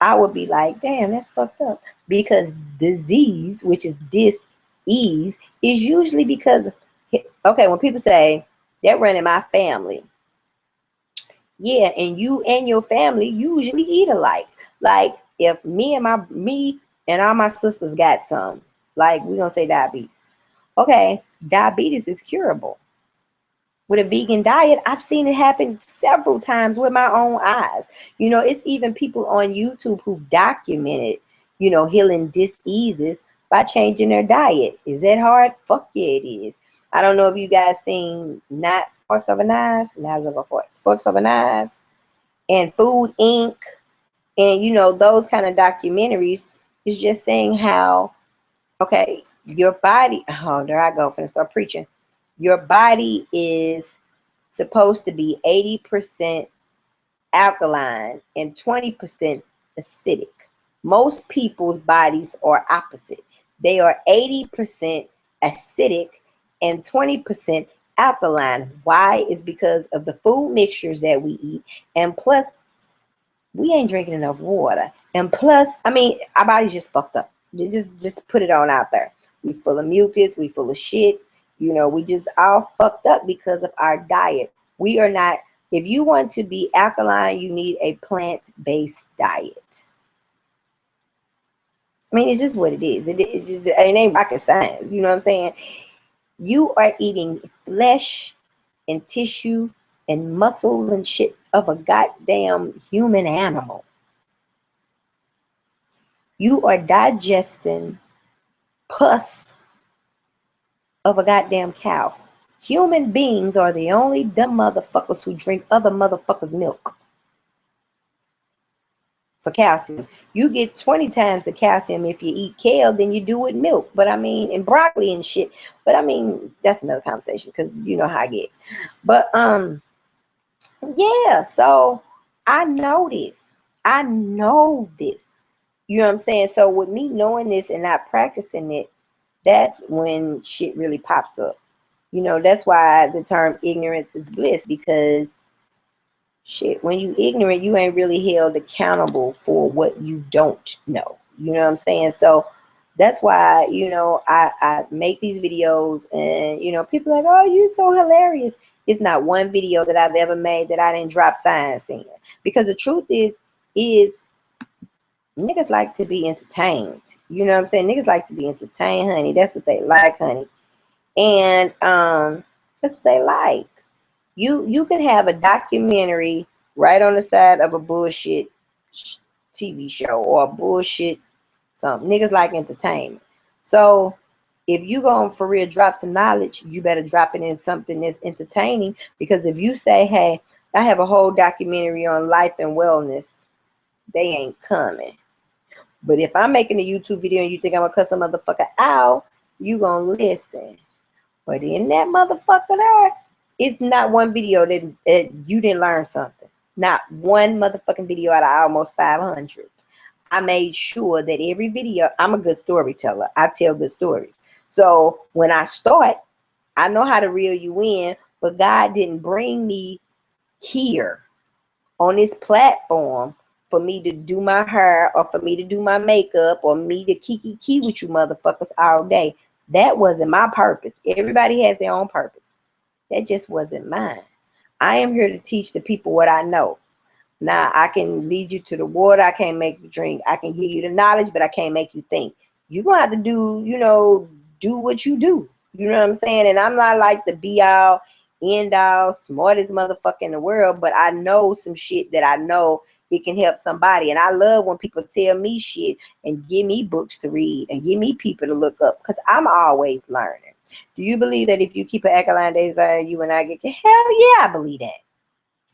I would be like, damn, that's fucked up. Because disease, which is dis-ease, is usually because, okay, when people say they're running my family, yeah, and you and your family usually eat alike. Like if me and all my sisters got some, like we're gonna say diabetes. Okay, diabetes is curable. with a vegan diet. I've seen it happen several times with my own eyes. You know, it's even people on YouTube who've documented, you know, healing diseases by changing their diet. Is that hard? Fuck yeah, it is. I don't know if you guys seen not Forks Over Knives, Knives Over Forks, Forks Over Knives, and Food Inc. And, you know, those kind of documentaries is just saying how, okay, your body, oh, there I go, finna start preaching. Your body is supposed to be 80% alkaline and 20% acidic. Most people's bodies are opposite. They are 80% acidic and 20% alkaline. Why? Is because of the food mixtures that we eat, and plus we ain't drinking enough water. And plus, I mean, our body's just fucked up. You just put it on out there. We full of mucus, we full of shit. You know, we just all fucked up because of our diet. We are not, if you want to be alkaline, you need a plant-based diet. I mean, it's just what it is. It ain't rocket science. You know what I'm saying? You are eating flesh and tissue and muscle and shit of a goddamn human animal. You are digesting pus of a goddamn cow. Human beings are the only dumb motherfuckers who drink other motherfuckers' milk for calcium. You get 20 times the calcium if you eat kale than you do with milk. But I mean, and broccoli and shit. But I mean, that's another conversation because you know how I get. But yeah, so I know this. I know this. You know what I'm saying? So with me knowing this and not practicing it, that's when shit really pops up. You know, that's why the term ignorance is bliss, because shit, when you ignorant, you ain't really held accountable for what you don't know. You know what I'm saying? So that's why, you know, I make these videos and, you know, people are like, oh, you're so hilarious. It's not one video that I've ever made that I didn't drop science in. Because the truth is niggas like to be entertained. You know what I'm saying? Niggas like to be entertained, honey. That's what they like, honey. And that's what they like. You can have a documentary right on the side of a bullshit TV show or a bullshit something. Niggas like entertainment. So if you going for real drop some knowledge, you better drop it in something that's entertaining. Because if you say, hey, I have a whole documentary on life and wellness, they ain't coming. But if I'm making a YouTube video and you think I'm gonna cuss a motherfucker out, you gonna listen. But in that motherfucker there, it's not one video that you didn't learn something. Not one motherfucking video out of almost 500. I made sure that every video, I'm a good storyteller. I tell good stories. So when I start, I know how to reel you in, but God didn't bring me here on this platform for me to do my hair or for me to do my makeup or me to kiki with you motherfuckers all day. That wasn't my purpose. Everybody has their own purpose. That just wasn't mine. I am here to teach the people what I know. Now, I can lead you to the water. I can't make you drink. I can give you the knowledge, but I can't make you think. You're going to have to do, you know, do what you do. You know what I'm saying? And I'm not like the be-all, end-all, smartest motherfucker in the world, but I know some shit that I know it can help somebody. And I love when people tell me shit and give me books to read and give me people to look up, because I'm always learning. Do you believe that if you keep an alkaline days by you and I get, hell yeah, I believe that.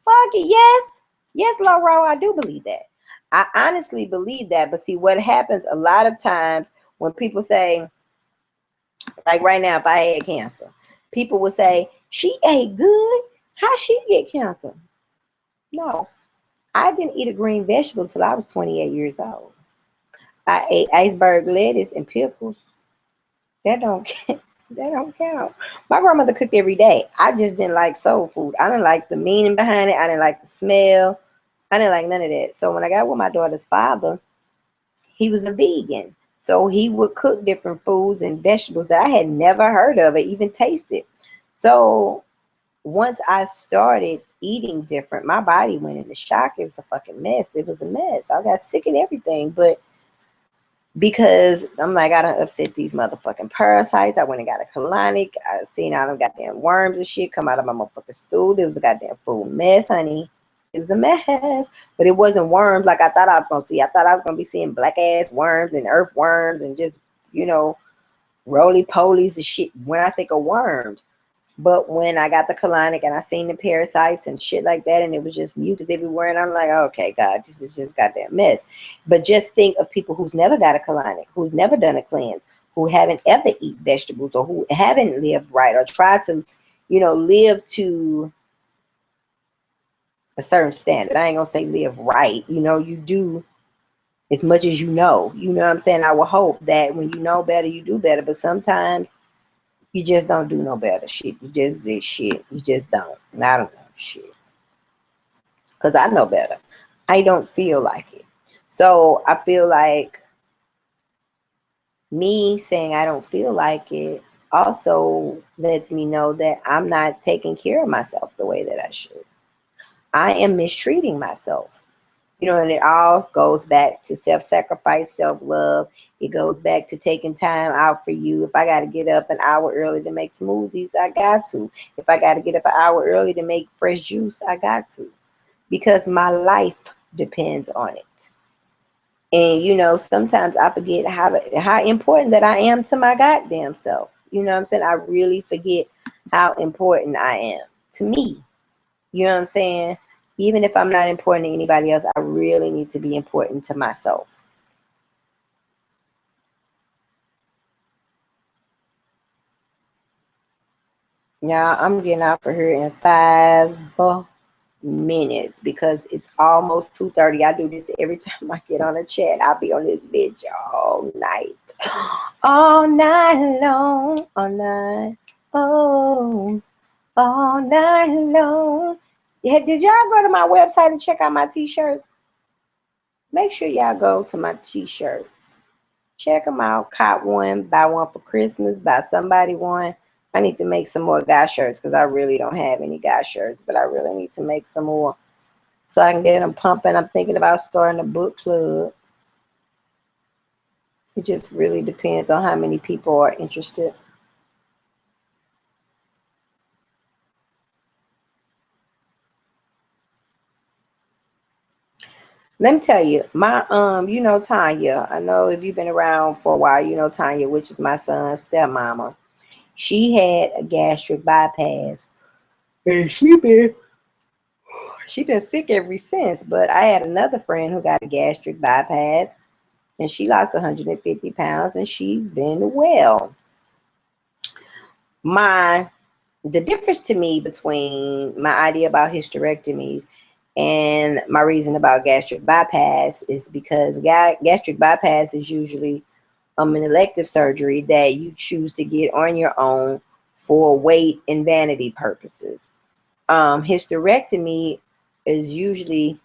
Fuck it, yes. Yes, Laura, I do believe that. I honestly believe that. But see, what happens a lot of times when people say, like right now, if I had cancer, people will say, she ate good. How she get cancer? No, I didn't eat a green vegetable until I was 28 years old. I ate iceberg lettuce and pickles. That don't that don't count. My grandmother cooked every day. I just didn't like soul food. I didn't like the meaning behind it. I didn't like the smell. I didn't like none of that. So when I got with my daughter's father, he was a vegan. So he would cook different foods and vegetables that I had never heard of or even tasted. So once I started eating different, my body went into shock. It was a fucking mess. It was a mess. I got sick and everything. But because I'm like, I done upset these motherfucking parasites. I went and got a colonic. I seen all them goddamn worms and shit come out of my motherfucking stool. There was a goddamn food mess, honey. It was a mess, but it wasn't worms like I thought I was gonna see. I thought I was gonna be seeing black ass worms and earthworms and just, you know, roly polies and shit when I think of worms. But when I got the colonic and I seen the parasites and shit like that, and it was just mucus everywhere, and I'm like, okay, God, this is just goddamn mess. But just think of people who's never got a colonic, who's never done a cleanse, who haven't ever eat vegetables, or who haven't lived right, or tried to, you know, live to a certain standard. I ain't gonna say live right. You know, you do as much as you know. You know what I'm saying? I will hope that when you know better, you do better. But sometimes you just don't do no better shit. You just did shit. You just don't. And I don't know shit. Because I know better. I don't feel like it. So I feel like me saying I don't feel like it also lets me know that I'm not taking care of myself the way that I should. I am mistreating myself. You know, and it all goes back to self-sacrifice, self-love. It goes back to taking time out for you. If I got to get up an hour early to make smoothies, I got to. If I got to get up an hour early to make fresh juice, I got to. Because my life depends on it. And, you know, sometimes I forget how important that I am to my goddamn self. You know what I'm saying? I really forget how important I am to me. You know what I'm saying? Even if I'm not important to anybody else, I really need to be important to myself. Yeah, I'm getting out for here in 5 minutes because it's almost 2:30. I do this every time I get on a chat. I'll be on this bitch all night. All night long. All night. Oh, all night long. Yeah, did y'all go to my website and check out my t-shirts? Make sure y'all go to my t-shirt. Check them out. Cop one, buy one for Christmas, buy somebody one. I need to make some more guy shirts because I really don't have any guy shirts, but I really need to make some more so I can get them pumping. I'm thinking about starting a book club. It just really depends on how many people are interested. Let me tell you, my you know Tanya. I know if you've been around for a while, you know Tanya, which is my son's stepmama. She had a gastric bypass, and she been sick ever since. But I had another friend who got a gastric bypass, and she lost 150 pounds, and she's been well. My the difference to me between my idea about hysterectomies and my reason about gastric bypass is because gastric bypass is usually an elective surgery that you choose to get on your own for weight and vanity purposes. Hysterectomy is usually,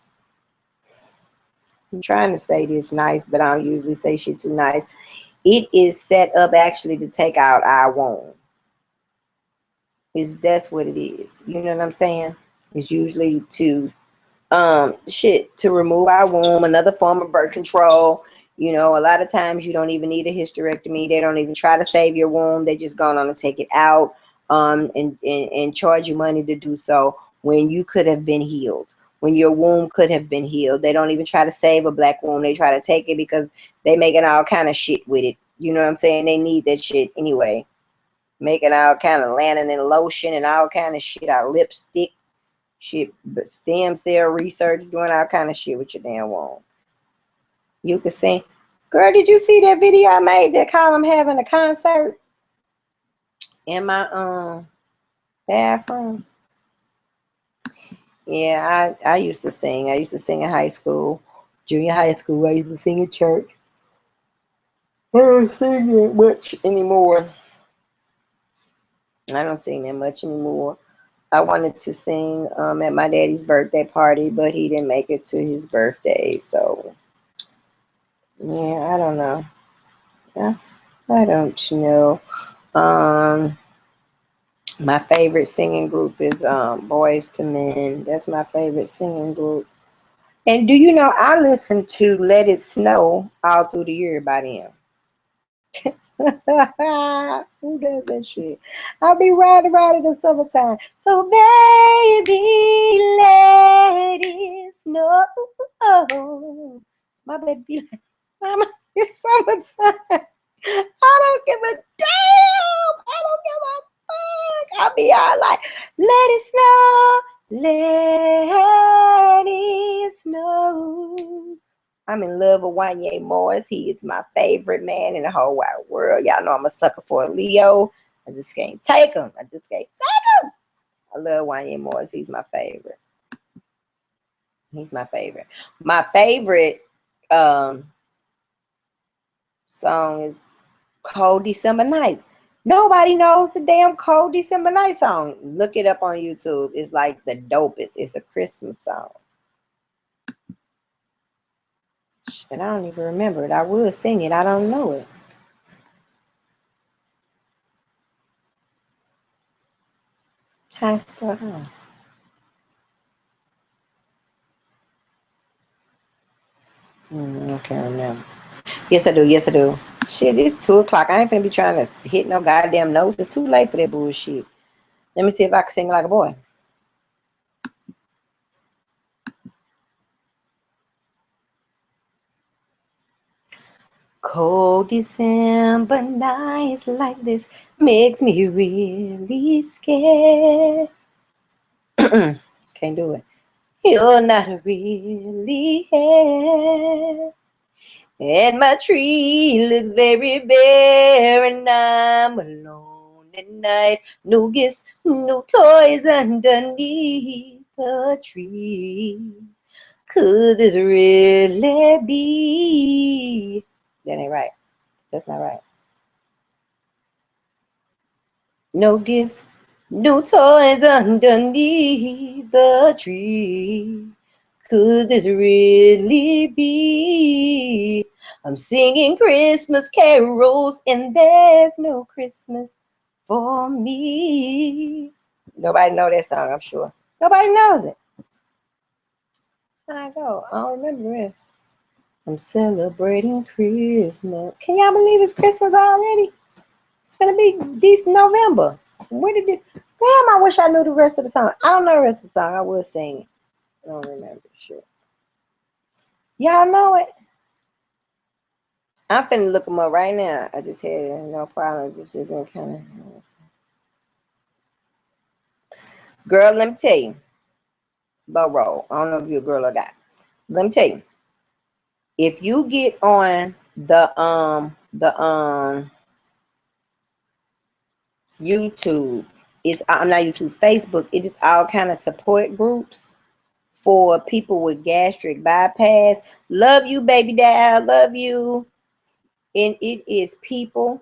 I'm trying to say this nice, but I don't usually say shit too nice. It is set up actually to take out our womb. That's what it is. You know what I'm saying? It's usually to to remove our womb, another form of birth control. You know, a lot of times you don't even need a hysterectomy. They don't even try to save your womb. They just going on to take it out and charge you money to do so when you could have been healed, when your womb could have been healed. They don't even try to save a black womb. They try to take it because they making all kind of shit with it. You know what I'm saying? They need that shit anyway. Making all kind of lanolin and lotion and all kind of shit, our lipstick shit, but stem cell research, doing all kind of shit with your damn womb. You can sing. Girl, did you see that video I made that called them having a concert in my bathroom? Yeah, I used to sing. I used to sing in high school, junior high school. I used to sing in church. I don't sing that much anymore. I don't sing that much anymore. I wanted to sing at my daddy's birthday party, but he didn't make it to his birthday. So, yeah, I don't know. Yeah, I don't know. Um, my favorite singing group is Boys to Men. That's my favorite singing group. And do you know I listen to Let It Snow all through the year by them? Who does that shit? I'll be riding around in the summertime. So baby, let it snow. My baby be like, Mama, it's summertime. I don't give a damn. I don't give a fuck. I'll be all like, let it snow. Let it snow. I'm in love with Wanye Morris. He is my favorite man in the whole wide world. Y'all know I'm a sucker for a Leo. I just can't take him. I just can't take him. I love Wanye Morris. He's my favorite. He's my favorite. My favorite song is Cold December Nights. Nobody knows the damn Cold December Night song. Look it up on YouTube. It's like the dopest. It's a Christmas song. And I don't even remember it. I will sing it. I don't know it. How's it on? I can't remember. Yes, I do. Yes, I do. Shit, it's 2 o'clock. I ain't finna be trying to hit no goddamn notes. It's too late for that bullshit. Let me see if I can sing like a boy. Cold December nights like this makes me really scared. Can't do it. You're not really here. And my tree looks very bare, and I'm alone at night. No gifts, no toys underneath the tree. Could this really be? That ain't right. That's not right. No gifts, no toys underneath the tree. Could this really be? I'm singing Christmas carols and there's no Christmas for me. Nobody know that song, I'm sure. Nobody knows it. I go. I don't remember it. I'm celebrating Christmas. Can y'all believe it's Christmas already? It's gonna be decent November. Where did it? Damn, I wish I knew the rest of the song. I don't know the rest of the song. I will sing it. I don't remember shit. Y'all know it? I'm finna look them up right now. I just had no problem. Just been kind of. Girl, let me tell you. Burrow. I don't know if you're a girl or not. Let me tell you. If you get on the YouTube, I'm not YouTube, Facebook, it is all kind of support groups for people with gastric bypass. Love you, baby dad. Love you. And it is people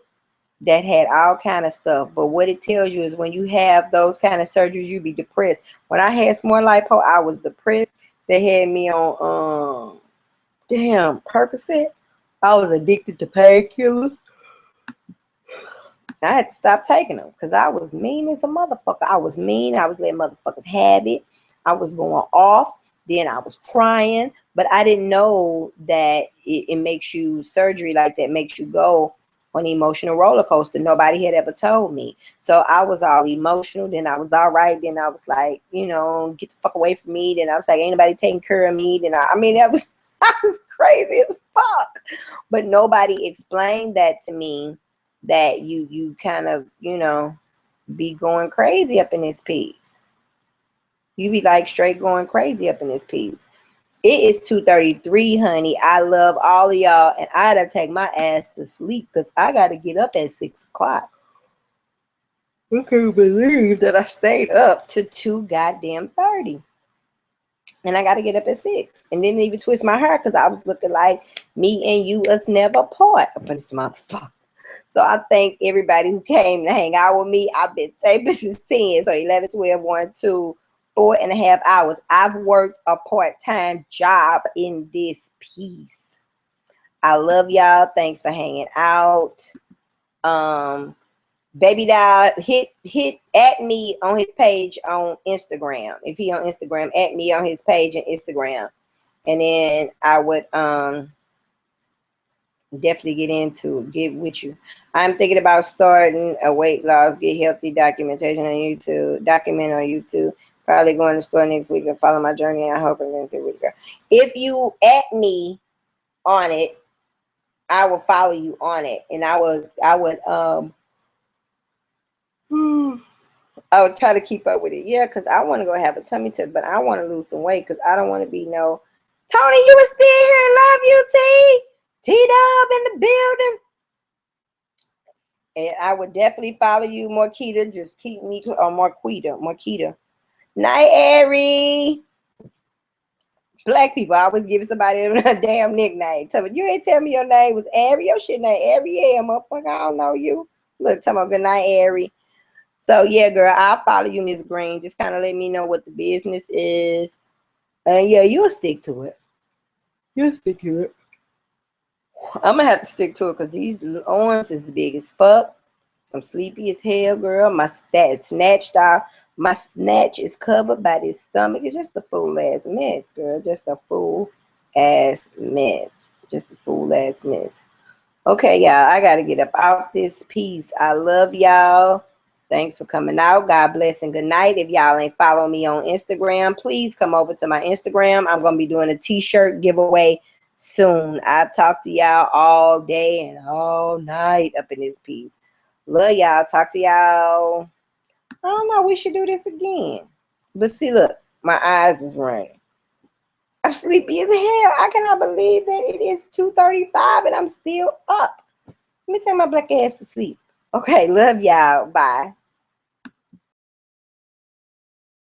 that had all kind of stuff. But what it tells you is when you have those kind of surgeries, you be depressed. When I had small lipo, I was depressed. They had me on Percocet. I was addicted to painkillers. I had to stop taking them because I was mean as a motherfucker. I was mean. I was letting motherfuckers have it. I was going off. Then I was crying. But I didn't know that it makes you, surgery like that makes you go on an emotional roller coaster. Nobody had ever told me. So I was all emotional. Then I was all right. Then I was like, get the fuck away from me. Then I was like, ain't nobody taking care of me. Then I mean, that was, I was crazy as fuck. But nobody explained that to me, that you kind of, be going crazy up in this piece. You be like straight going crazy up in this piece. It is 2:33, honey. I love all of y'all, and I gotta take my ass to sleep because I gotta get up at 6 o'clock. I can't believe that I stayed up to 2 goddamn 30. And I gotta get up at 6. And didn't even twist my hair because I was looking like me and you us never part up in this motherfucker. So I thank everybody who came to hang out with me. I've been taping this is 10, so 11, 12, 1, 2, 4.5 hours. I've worked a part-time job in this piece. I love y'all. Thanks for hanging out. Baby Doll, hit at me on his page on Instagram. If he on Instagram, at me on his page on Instagram. And then I would definitely get with you. I'm thinking about starting a weight loss, get healthy documentation on YouTube, document on YouTube. Probably going to the store next week and follow my journey. I hope I'm going to go. If you at me on it, I will follow you on it, and I would I would try to keep up with it. Yeah, because I want to go have a tummy tuck, but I want to lose some weight because I don't want to be no Tony. You was still here. Love you, T. T-Dub in the building. And I would definitely follow you, Marquita. Just keep me, or Marquita. Night, Ari. Black people always give somebody a damn nickname. Tell me, you ain't tell me your name was Ari. Your shit name Ari. Yeah, motherfucker, I don't know you. Look, tell me, good night, Ari. So, yeah, girl, I'll follow you, Miss Green. Just kind of let me know what the business is. And, yeah, you'll stick to it. You'll stick to it. I'm going to have to stick to it because these arms is big as fuck. I'm sleepy as hell, girl. My stat snatched off. My snatch is covered by this stomach. It's just a full-ass mess, girl. Just a full-ass mess. Just a full-ass mess. Okay, y'all. I got to get up out this piece. I love y'all. Thanks for coming out. God bless and good night. If y'all ain't follow me on Instagram, please come over to my Instagram. I'm going to be doing a t-shirt giveaway soon. I've talked to y'all all day and all night up in this piece. Love y'all. Talk to y'all. I don't know. We should do this again. But see, look, my eyes is running. I'm sleepy as hell. I cannot believe that it is 2:35 and I'm still up. Let me take my black ass to sleep. Okay, love y'all. Bye.